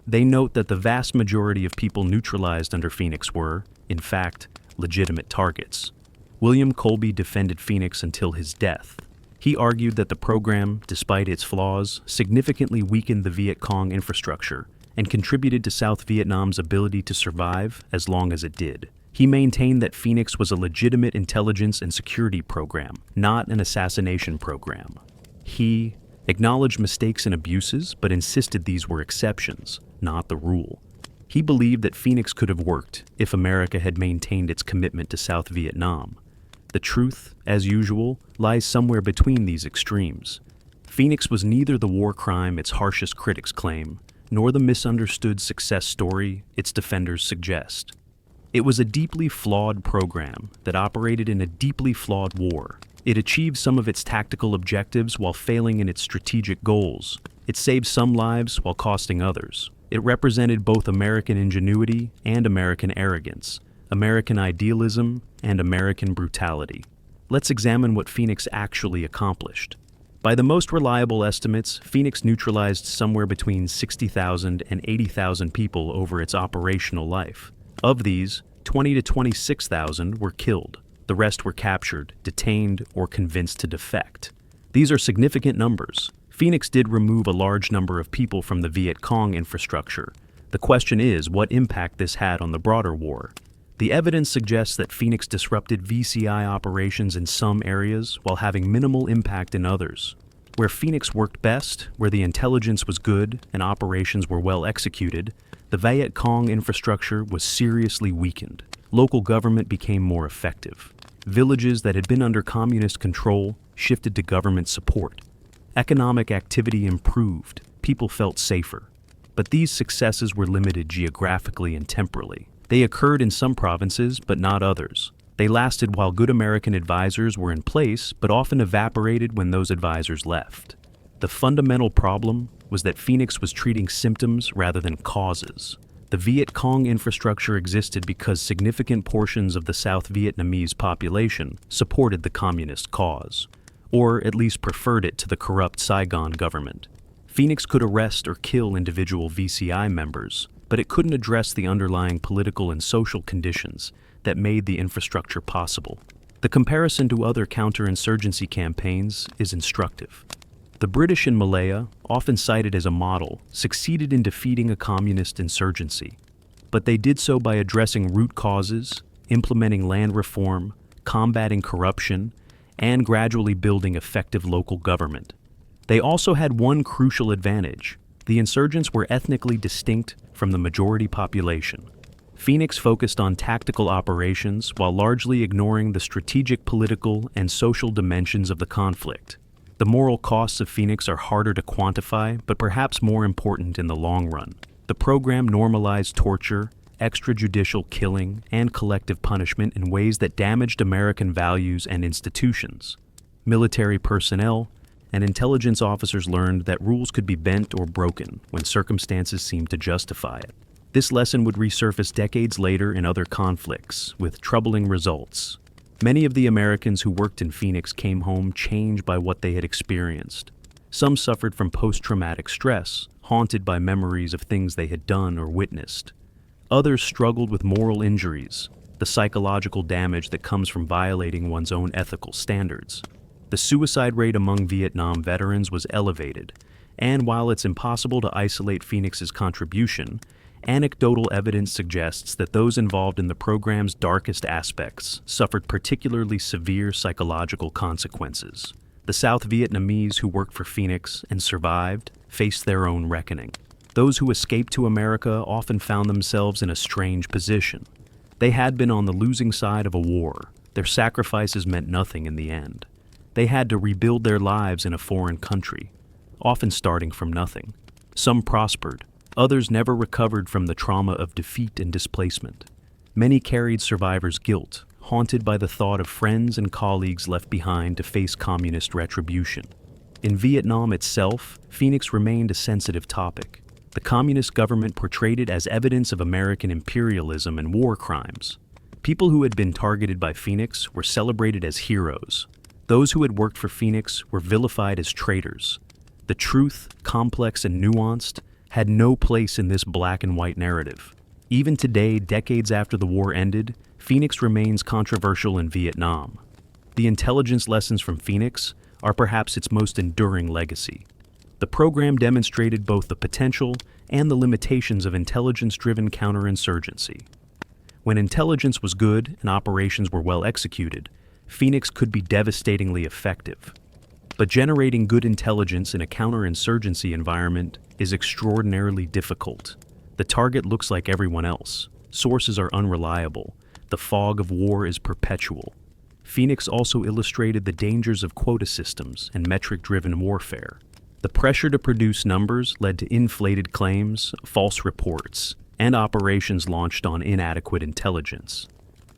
They note that the vast majority of people neutralized under Phoenix were, in fact, legitimate targets. William Colby defended Phoenix until his death. He argued that the program, despite its flaws, significantly weakened the Viet Cong infrastructure and contributed to South Vietnam's ability to survive as long as it did. He maintained that Phoenix was a legitimate intelligence and security program, not an assassination program. He acknowledged mistakes and abuses, but insisted these were exceptions, not the rule. He believed that Phoenix could have worked if America had maintained its commitment to South Vietnam. The truth, as usual, lies somewhere between these extremes. Phoenix was neither the war crime its harshest critics claim, nor the misunderstood success story its defenders suggest. It was a deeply flawed program that operated in a deeply flawed war. It achieved some of its tactical objectives while failing in its strategic goals. It saved some lives while costing others. It represented both American ingenuity and American arrogance, American idealism and American brutality. Let's examine what Phoenix actually accomplished. By the most reliable estimates, Phoenix neutralized somewhere between 60,000 and 80,000 people over its operational life. Of these, 20 to 26,000 were killed. The rest were captured, detained, or convinced to defect. These are significant numbers. Phoenix did remove a large number of people from the Viet Cong infrastructure. The question is what impact this had on the broader war. The evidence suggests that Phoenix disrupted VCI operations in some areas while having minimal impact in others. Where Phoenix worked best, where the intelligence was good and operations were well executed, the Viet Cong infrastructure was seriously weakened. Local government became more effective. Villages that had been under communist control shifted to government support. Economic activity improved. People felt safer. But these successes were limited geographically and temporally. They occurred in some provinces, but not others. They lasted while good American advisors were in place, but often evaporated when those advisors left. The fundamental problem was that Phoenix was treating symptoms rather than causes. The Viet Cong infrastructure existed because significant portions of the South Vietnamese population supported the communist cause, or at least preferred it to the corrupt Saigon government. Phoenix could arrest or kill individual VCI members, but it couldn't address the underlying political and social conditions that made the infrastructure possible. The comparison to other counterinsurgency campaigns is instructive. The British in Malaya, often cited as a model, succeeded in defeating a communist insurgency. But they did so by addressing root causes, implementing land reform, combating corruption, and gradually building effective local government. They also had one crucial advantage. The insurgents were ethnically distinct from the majority population. Phoenix focused on tactical operations while largely ignoring the strategic, political, and social dimensions of the conflict. The moral costs of Phoenix are harder to quantify, but perhaps more important in the long run. The program normalized torture, extrajudicial killing, and collective punishment in ways that damaged American values and institutions. Military personnel and intelligence officers learned that rules could be bent or broken when circumstances seemed to justify it. This lesson would resurface decades later in other conflicts, with troubling results. Many of the Americans who worked in Phoenix came home changed by what they had experienced. Some suffered from post-traumatic stress, haunted by memories of things they had done or witnessed. Others struggled with moral injuries, the psychological damage that comes from violating one's own ethical standards. The suicide rate among Vietnam veterans was elevated, and while it's impossible to isolate Phoenix's contribution, anecdotal evidence suggests that those involved in the program's darkest aspects suffered particularly severe psychological consequences. The South Vietnamese who worked for Phoenix and survived faced their own reckoning. Those who escaped to America often found themselves in a strange position. They had been on the losing side of a war. Their sacrifices meant nothing in the end. They had to rebuild their lives in a foreign country, often starting from nothing. Some prospered. Others never recovered from the trauma of defeat and displacement. Many carried survivors' guilt, haunted by the thought of friends and colleagues left behind to face communist retribution. In Vietnam itself, Phoenix remained a sensitive topic. The communist government portrayed it as evidence of American imperialism and war crimes. People who had been targeted by Phoenix were celebrated as heroes. Those who had worked for Phoenix were vilified as traitors. The truth, complex and nuanced, had no place in this black and white narrative. Even today, decades after the war ended, Phoenix remains controversial in Vietnam. The intelligence lessons from Phoenix are perhaps its most enduring legacy. The program demonstrated both the potential and the limitations of intelligence-driven counterinsurgency. When intelligence was good and operations were well executed, Phoenix could be devastatingly effective. But generating good intelligence in a counterinsurgency environment is extraordinarily difficult. The target looks like everyone else. Sources are unreliable. The fog of war is perpetual. Phoenix also illustrated the dangers of quota systems and metric-driven warfare. The pressure to produce numbers led to inflated claims, false reports, and operations launched on inadequate intelligence.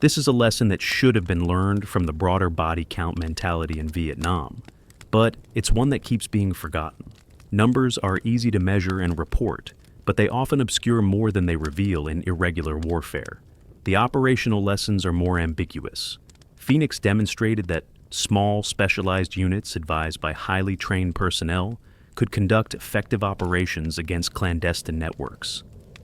This is a lesson that should have been learned from the broader body count mentality in Vietnam. But it's one that keeps being forgotten. Numbers are easy to measure and report, but they often obscure more than they reveal in irregular warfare. The operational lessons are more ambiguous. Phoenix demonstrated that small, specialized units advised by highly trained personnel could conduct effective operations against clandestine networks.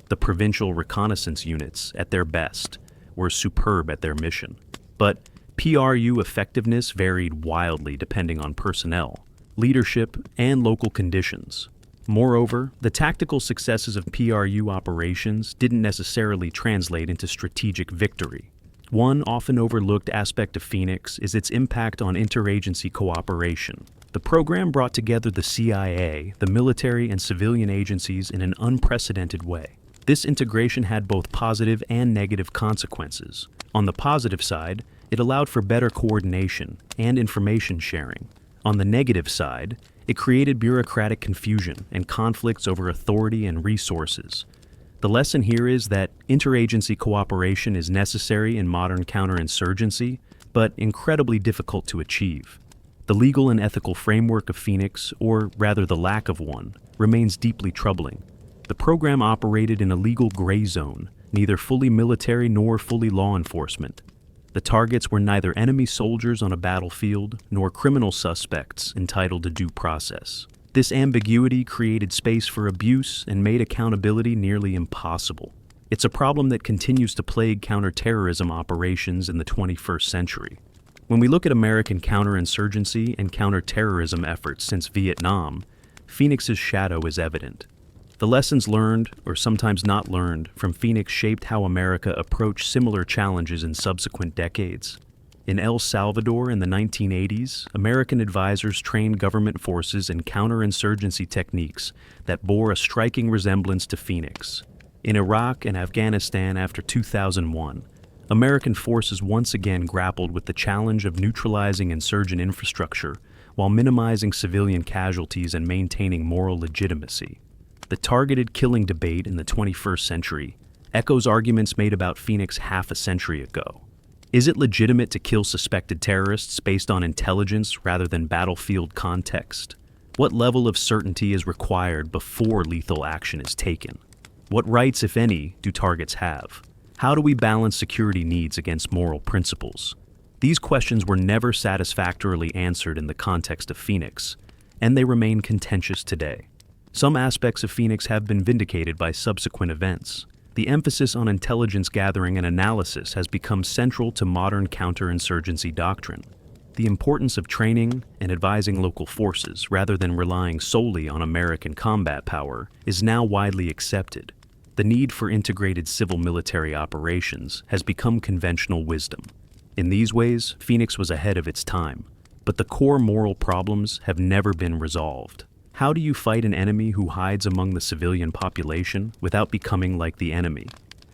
The provincial reconnaissance units, at their best, were superb at their mission. But PRU effectiveness varied wildly depending on personnel, leadership, and local conditions. Moreover, the tactical successes of PRU operations didn't necessarily translate into strategic victory. One often overlooked aspect of Phoenix is its impact on interagency cooperation. The program brought together the CIA, the military, and civilian agencies in an unprecedented way. This integration had both positive and negative consequences. On the positive side, it allowed for better coordination and information sharing. On the negative side, it created bureaucratic confusion and conflicts over authority and resources. The lesson here is that interagency cooperation is necessary in modern counterinsurgency, but incredibly difficult to achieve. The legal and ethical framework of Phoenix, or rather the lack of one, remains deeply troubling. The program operated in a legal gray zone, neither fully military nor fully law enforcement. The targets were neither enemy soldiers on a battlefield nor criminal suspects entitled to due process. This ambiguity created space for abuse and made accountability nearly impossible. It's a problem that continues to plague counterterrorism operations in the 21st century. When we look at American counterinsurgency and counterterrorism efforts since Vietnam, Phoenix's shadow is evident. The lessons learned, or sometimes not learned, from Phoenix shaped how America approached similar challenges in subsequent decades. In El Salvador in the 1980s, American advisors trained government forces in counterinsurgency techniques that bore a striking resemblance to Phoenix. In Iraq and Afghanistan after 2001, American forces once again grappled with the challenge of neutralizing insurgent infrastructure while minimizing civilian casualties and maintaining moral legitimacy. The targeted killing debate in the 21st century echoes arguments made about Phoenix half a century ago. Is it legitimate to kill suspected terrorists based on intelligence rather than battlefield context? What level of certainty is required before lethal action is taken? What rights, if any, do targets have? How do we balance security needs against moral principles? These questions were never satisfactorily answered in the context of Phoenix, and they remain contentious today. Some aspects of Phoenix have been vindicated by subsequent events. The emphasis on intelligence gathering and analysis has become central to modern counterinsurgency doctrine. The importance of training and advising local forces, rather than relying solely on American combat power, is now widely accepted. The need for integrated civil-military operations has become conventional wisdom. In these ways, Phoenix was ahead of its time, but the core moral problems have never been resolved. How do you fight an enemy who hides among the civilian population without becoming like the enemy?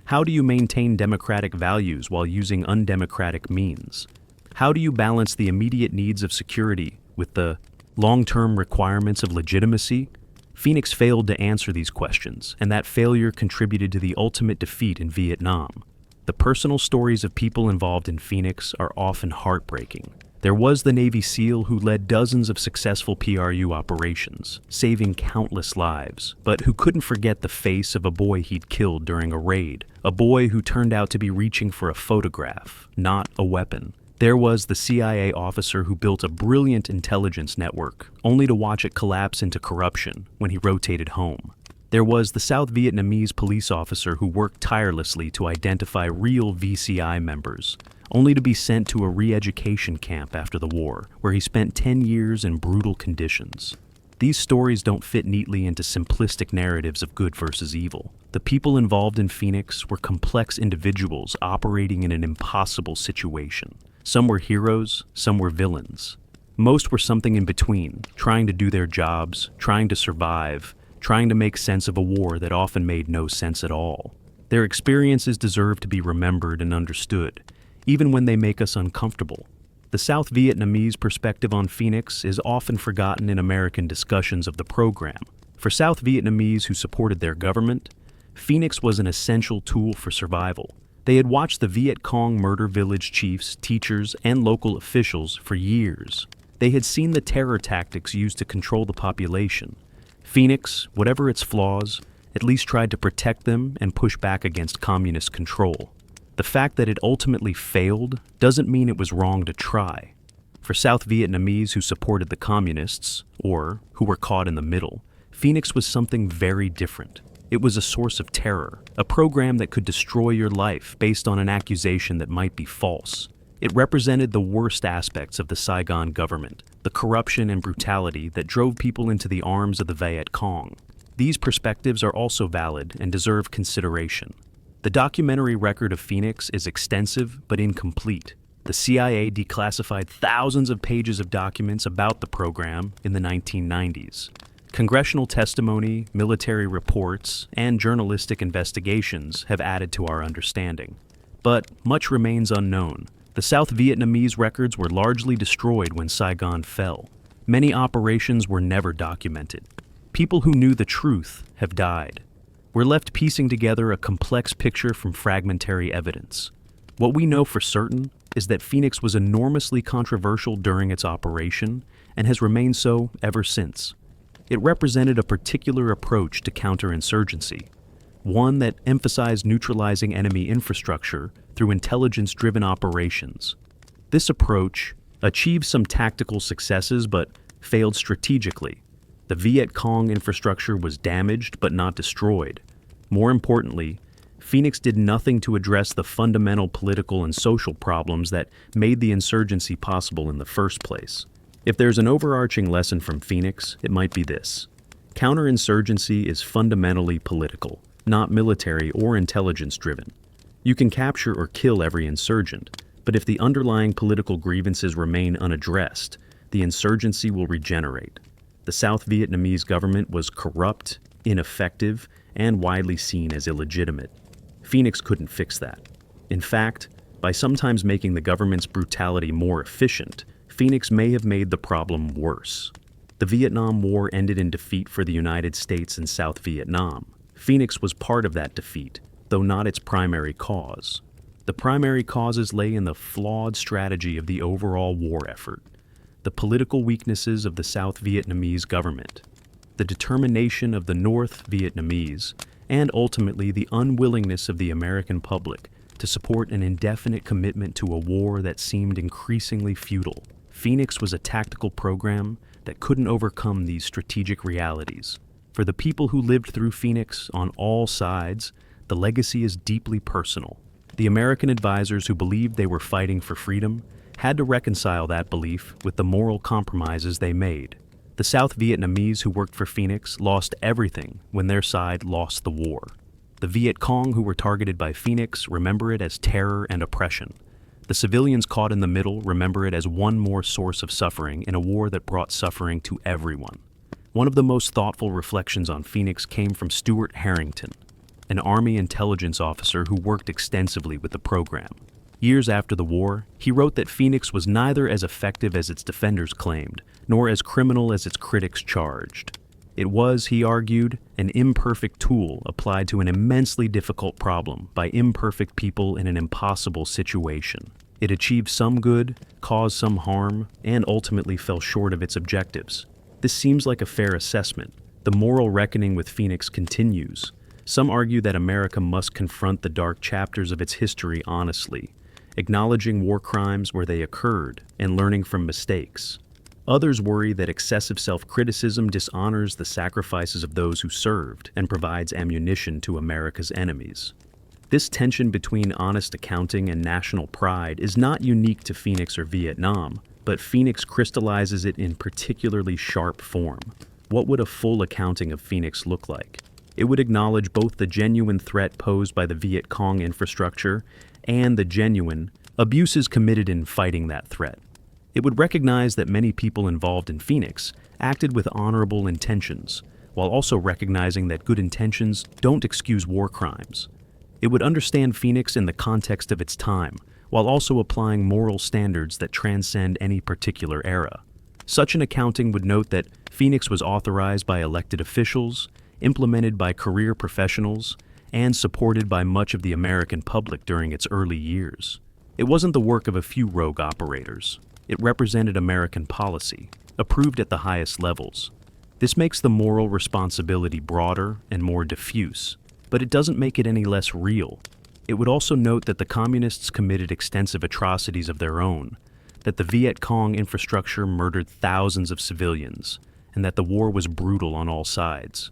How do you maintain democratic values while using undemocratic means? How do you balance the immediate needs of security with the long-term requirements of legitimacy? Phoenix failed to answer these questions, and that failure contributed to the ultimate defeat in Vietnam. The personal stories of people involved in Phoenix are often heartbreaking. There was the Navy SEAL who led dozens of successful PRU operations, saving countless lives, but who couldn't forget the face of a boy he'd killed during a raid, a boy who turned out to be reaching for a photograph, not a weapon. There was the CIA officer who built a brilliant intelligence network, only to watch it collapse into corruption when he rotated home. There was the South Vietnamese police officer who worked tirelessly to identify real VCI members, only to be sent to a re-education camp after the war, where he spent 10 years in brutal conditions. These stories don't fit neatly into simplistic narratives of good versus evil. The people involved in Phoenix were complex individuals operating in an impossible situation. Some were heroes, some were villains. Most were something in between, trying to do their jobs, trying to survive, trying to make sense of a war that often made no sense at all. Their experiences deserve to be remembered and understood, even when they make us uncomfortable. The South Vietnamese perspective on Phoenix is often forgotten in American discussions of the program. For South Vietnamese who supported their government, Phoenix was an essential tool for survival. They had watched the Viet Cong murder village chiefs, teachers, and local officials for years. They had seen the terror tactics used to control the population. Phoenix, whatever its flaws, at least tried to protect them and push back against communist control. The fact that it ultimately failed doesn't mean it was wrong to try. For South Vietnamese who supported the communists, or who were caught in the middle, Phoenix was something very different. It was a source of terror, a program that could destroy your life based on an accusation that might be false. It represented the worst aspects of the Saigon government, the corruption and brutality that drove people into the arms of the Viet Cong. These perspectives are also valid and deserve consideration. The documentary record of Phoenix is extensive but incomplete. The CIA declassified thousands of pages of documents about the program in the 1990s. Congressional testimony, military reports, and journalistic investigations have added to our understanding. But much remains unknown. The South Vietnamese records were largely destroyed when Saigon fell. Many operations were never documented. People who knew the truth have died. We're left piecing together a complex picture from fragmentary evidence. What we know for certain is that Phoenix was enormously controversial during its operation and has remained so ever since. It represented a particular approach to counterinsurgency, one that emphasized neutralizing enemy infrastructure through intelligence-driven operations. This approach achieved some tactical successes but failed strategically. The Viet Cong infrastructure was damaged but not destroyed. More importantly, Phoenix did nothing to address the fundamental political and social problems that made the insurgency possible in the first place. If there's an overarching lesson from Phoenix, it might be this. Counterinsurgency is fundamentally political, not military or intelligence-driven. You can capture or kill every insurgent, but if the underlying political grievances remain unaddressed, the insurgency will regenerate. The South Vietnamese government was corrupt, ineffective, and widely seen as illegitimate. Phoenix couldn't fix that. In fact, by sometimes making the government's brutality more efficient, Phoenix may have made the problem worse. The Vietnam War ended in defeat for the United States and South Vietnam. Phoenix was part of that defeat, though not its primary cause. The primary causes lay in the flawed strategy of the overall war effort, the political weaknesses of the South Vietnamese government, the determination of the North Vietnamese, and ultimately the unwillingness of the American public to support an indefinite commitment to a war that seemed increasingly futile. Phoenix was a tactical program that couldn't overcome these strategic realities. For the people who lived through Phoenix on all sides, the legacy is deeply personal. The American advisors who believed they were fighting for freedom had to reconcile that belief with the moral compromises they made. The South Vietnamese who worked for Phoenix lost everything when their side lost the war. The Viet Cong who were targeted by Phoenix remember it as terror and oppression. The civilians caught in the middle remember it as one more source of suffering in a war that brought suffering to everyone. One of the most thoughtful reflections on Phoenix came from Stuart Harrington, an Army intelligence officer who worked extensively with the program. Years after the war, he wrote that Phoenix was neither as effective as its defenders claimed, nor as criminal as its critics charged. It was, he argued, an imperfect tool applied to an immensely difficult problem by imperfect people in an impossible situation. It achieved some good, caused some harm, and ultimately fell short of its objectives. This seems like a fair assessment. The moral reckoning with Phoenix continues. Some argue that America must confront the dark chapters of its history honestly, acknowledging war crimes where they occurred and learning from mistakes. Others worry that excessive self-criticism dishonors the sacrifices of those who served and provides ammunition to America's enemies. This tension between honest accounting and national pride is not unique to Phoenix or Vietnam, but Phoenix crystallizes it in particularly sharp form. What would a full accounting of Phoenix look like? It would acknowledge both the genuine threat posed by the Viet Cong infrastructure and the genuine abuses committed in fighting that threat. It would recognize that many people involved in Phoenix acted with honorable intentions, while also recognizing that good intentions don't excuse war crimes. It would understand Phoenix in the context of its time, while also applying moral standards that transcend any particular era. Such an accounting would note that Phoenix was authorized by elected officials, implemented by career professionals, and supported by much of the American public during its early years. It wasn't the work of a few rogue operators. It represented American policy, approved at the highest levels. This makes the moral responsibility broader and more diffuse, but it doesn't make it any less real. It would also note that the communists committed extensive atrocities of their own, that the Viet Cong infrastructure murdered thousands of civilians, and that the war was brutal on all sides.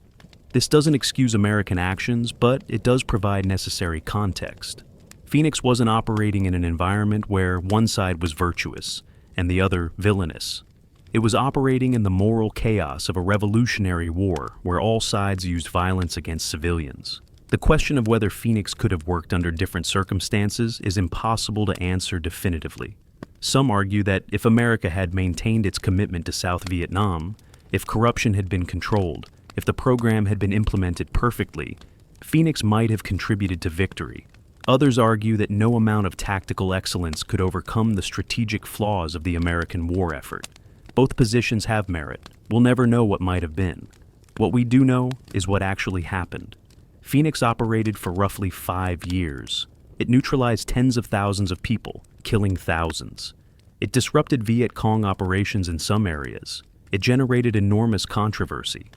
This doesn't excuse American actions, but it does provide necessary context. Phoenix wasn't operating in an environment where one side was virtuous and the other villainous. It was operating in the moral chaos of a revolutionary war where all sides used violence against civilians. The question of whether Phoenix could have worked under different circumstances is impossible to answer definitively. Some argue that if America had maintained its commitment to South Vietnam, if corruption had been controlled, if the program had been implemented perfectly, Phoenix might have contributed to victory. Others argue that no amount of tactical excellence could overcome the strategic flaws of the American war effort. Both positions have merit. We'll never know what might have been. What we do know is what actually happened. Phoenix operated for roughly 5 years. It neutralized tens of thousands of people, killing thousands. It disrupted Viet Cong operations in some areas. It generated enormous controversy.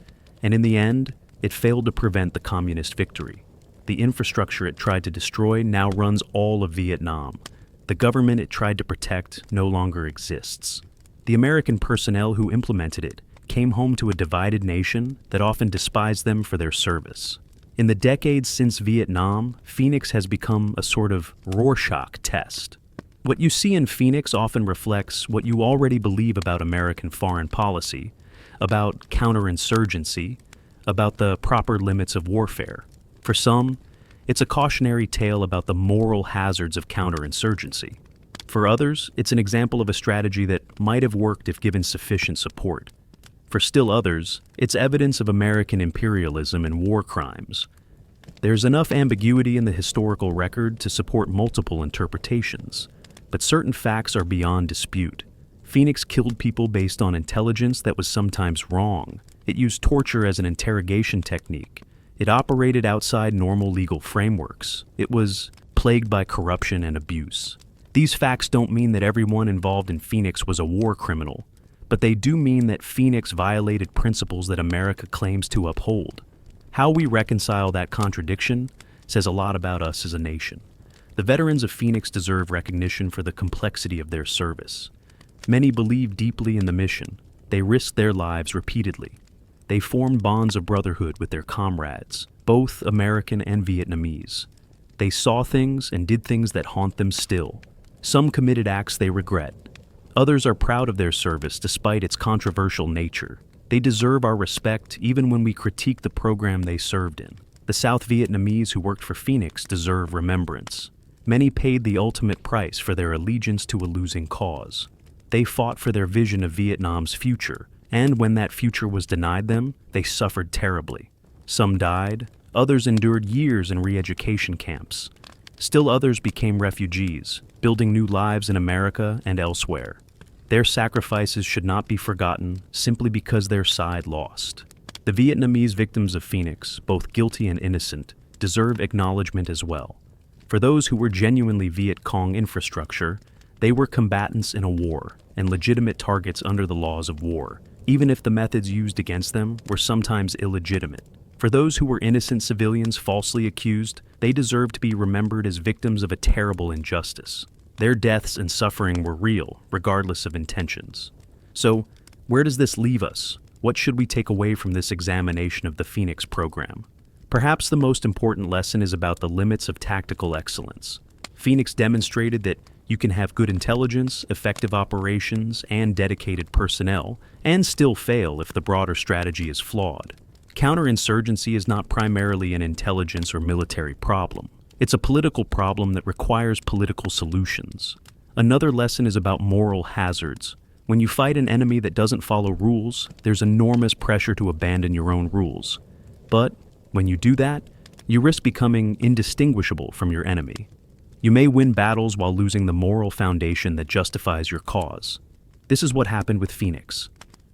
And in the end, it failed to prevent the communist victory. The infrastructure it tried to destroy now runs all of Vietnam. The government it tried to protect no longer exists. The American personnel who implemented it came home to a divided nation that often despised them for their service. In the decades since Vietnam, Phoenix has become a sort of Rorschach test. What you see in Phoenix often reflects what you already believe about American foreign policy, about counterinsurgency, about the proper limits of warfare. For some, it's a cautionary tale about the moral hazards of counterinsurgency. For others, it's an example of a strategy that might have worked if given sufficient support. For still others, it's evidence of American imperialism and war crimes. There's enough ambiguity in the historical record to support multiple interpretations, but certain facts are beyond dispute. Phoenix killed people based on intelligence that was sometimes wrong. It used torture as an interrogation technique. It operated outside normal legal frameworks. It was plagued by corruption and abuse. These facts don't mean that everyone involved in Phoenix was a war criminal, but they do mean that Phoenix violated principles that America claims to uphold. How we reconcile that contradiction says a lot about us as a nation. The veterans of Phoenix deserve recognition for the complexity of their service. Many believe deeply in the mission. They risked their lives repeatedly. They formed bonds of brotherhood with their comrades, both American and Vietnamese. They saw things and did things that haunt them still. Some committed acts they regret. Others are proud of their service despite its controversial nature. They deserve our respect even when we critique the program they served in. The South Vietnamese who worked for Phoenix deserve remembrance. Many paid the ultimate price for their allegiance to a losing cause. They fought for their vision of Vietnam's future, and when that future was denied them, they suffered terribly. Some died, others endured years in re-education camps. Still others became refugees, building new lives in America and elsewhere. Their sacrifices should not be forgotten simply because their side lost. The Vietnamese victims of Phoenix, both guilty and innocent, deserve acknowledgement as well. For those who were genuinely Viet Cong infrastructure, they were combatants in a war and legitimate targets under the laws of war, even if the methods used against them were sometimes illegitimate. For those who were innocent civilians falsely accused, they deserve to be remembered as victims of a terrible injustice. Their deaths and suffering were real, regardless of intentions. So, where does this leave us? What should we take away from this examination of the Phoenix program? Perhaps the most important lesson is about the limits of tactical excellence. Phoenix demonstrated that you can have good intelligence, effective operations, and dedicated personnel, and still fail if the broader strategy is flawed. Counterinsurgency is not primarily an intelligence or military problem. It's a political problem that requires political solutions. Another lesson is about moral hazards. When you fight an enemy that doesn't follow rules, there's enormous pressure to abandon your own rules. But when you do that, you risk becoming indistinguishable from your enemy. You may win battles while losing the moral foundation that justifies your cause. This is what happened with Phoenix.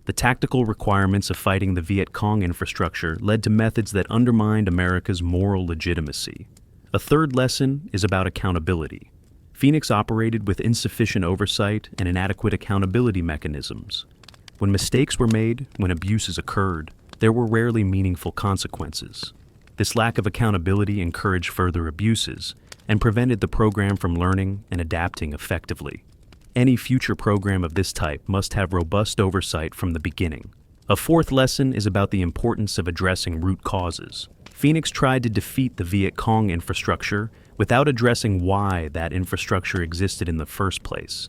The tactical requirements of fighting the Viet Cong infrastructure led to methods that undermined America's moral legitimacy. A third lesson is about accountability. Phoenix operated with insufficient oversight and inadequate accountability mechanisms. When mistakes were made, when abuses occurred, there were rarely meaningful consequences. This lack of accountability encouraged further abuses and prevented the program from learning and adapting effectively. Any future program of this type must have robust oversight from the beginning. A fourth lesson is about the importance of addressing root causes. Phoenix tried to defeat the Viet Cong infrastructure without addressing why that infrastructure existed in the first place.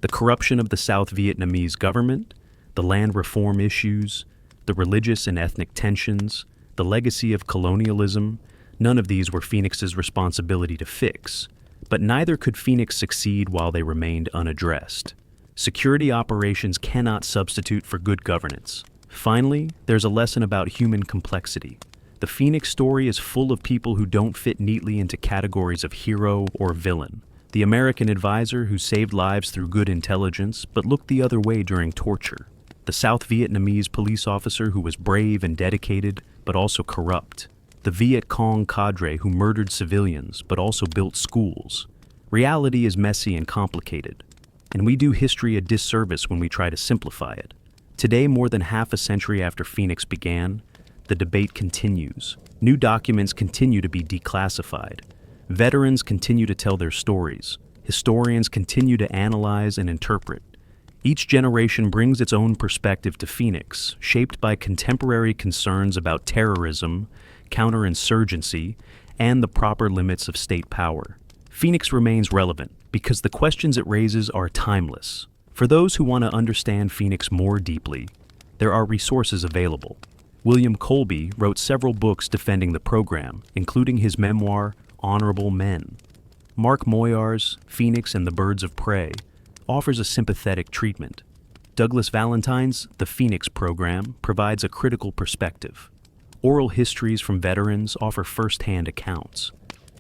The corruption of the South Vietnamese government, the land reform issues, the religious and ethnic tensions, the legacy of colonialism, none of these were Phoenix's responsibility to fix, but neither could Phoenix succeed while they remained unaddressed. Security operations cannot substitute for good governance. Finally, there's a lesson about human complexity. The Phoenix story is full of people who don't fit neatly into categories of hero or villain. The American advisor who saved lives through good intelligence but looked the other way during torture. The South Vietnamese police officer who was brave and dedicated but also corrupt. The Viet Cong cadre who murdered civilians but also built schools. Reality is messy and complicated, and we do history a disservice when we try to simplify it. Today, more than half a century after Phoenix began, the debate continues. New documents continue to be declassified. Veterans continue to tell their stories. Historians continue to analyze and interpret. Each generation brings its own perspective to Phoenix, shaped by contemporary concerns about terrorism, counterinsurgency, and the proper limits of state power. Phoenix remains relevant because the questions it raises are timeless. For those who want to understand Phoenix more deeply, there are resources available. William Colby wrote several books defending the program, including his memoir, Honorable Men. Mark Moyar's Phoenix and the Birds of Prey offers a sympathetic treatment. Douglas Valentine's The Phoenix Program provides a critical perspective. Oral histories from veterans offer first-hand accounts.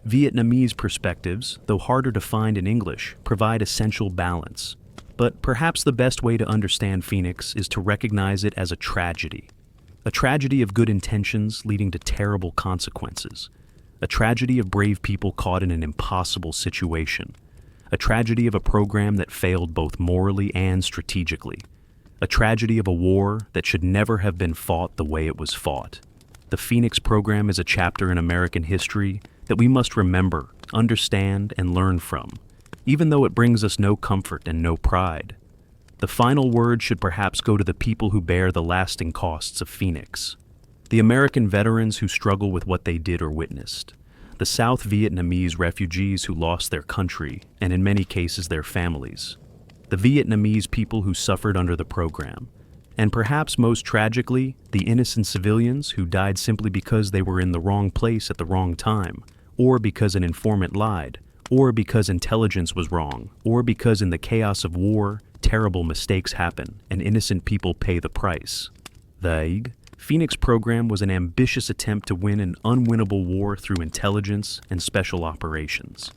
Vietnamese perspectives, though harder to find in English, provide essential balance. But perhaps the best way to understand Phoenix is to recognize it as a tragedy. A tragedy of good intentions leading to terrible consequences. A tragedy of brave people caught in an impossible situation. A tragedy of a program that failed both morally and strategically. A tragedy of a war that should never have been fought the way it was fought. The Phoenix program is a chapter in American history that we must remember, understand, and learn from, even though it brings us no comfort and no pride. The final word should perhaps go to the people who bear the lasting costs of Phoenix. The American veterans who struggle with what they did or witnessed. The South Vietnamese refugees who lost their country, and in many cases their families. The Vietnamese people who suffered under the program. And perhaps most tragically, the innocent civilians who died simply because they were in the wrong place at the wrong time, or because an informant lied, or because intelligence was wrong, or because in the chaos of war, terrible mistakes happen and innocent people pay the price. The Phoenix program was an ambitious attempt to win an unwinnable war through intelligence and special operations.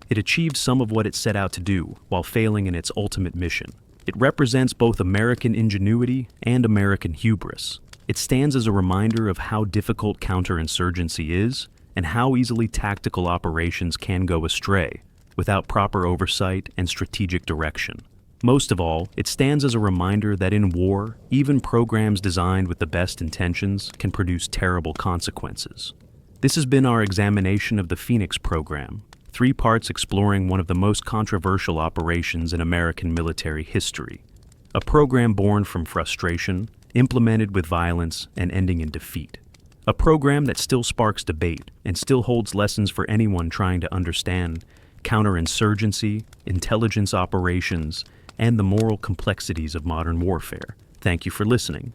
It achieved some of what it set out to do while failing in its ultimate mission. It represents both American ingenuity and American hubris. It stands as a reminder of how difficult counterinsurgency is and how easily tactical operations can go astray without proper oversight and strategic direction. Most of all, it stands as a reminder that in war, even programs designed with the best intentions can produce terrible consequences. This has been our examination of the Phoenix program, 3 parts exploring one of the most controversial operations in American military history. A program born from frustration, implemented with violence, and ending in defeat. A program that still sparks debate and still holds lessons for anyone trying to understand counterinsurgency, intelligence operations, and the moral complexities of modern warfare. Thank you for listening.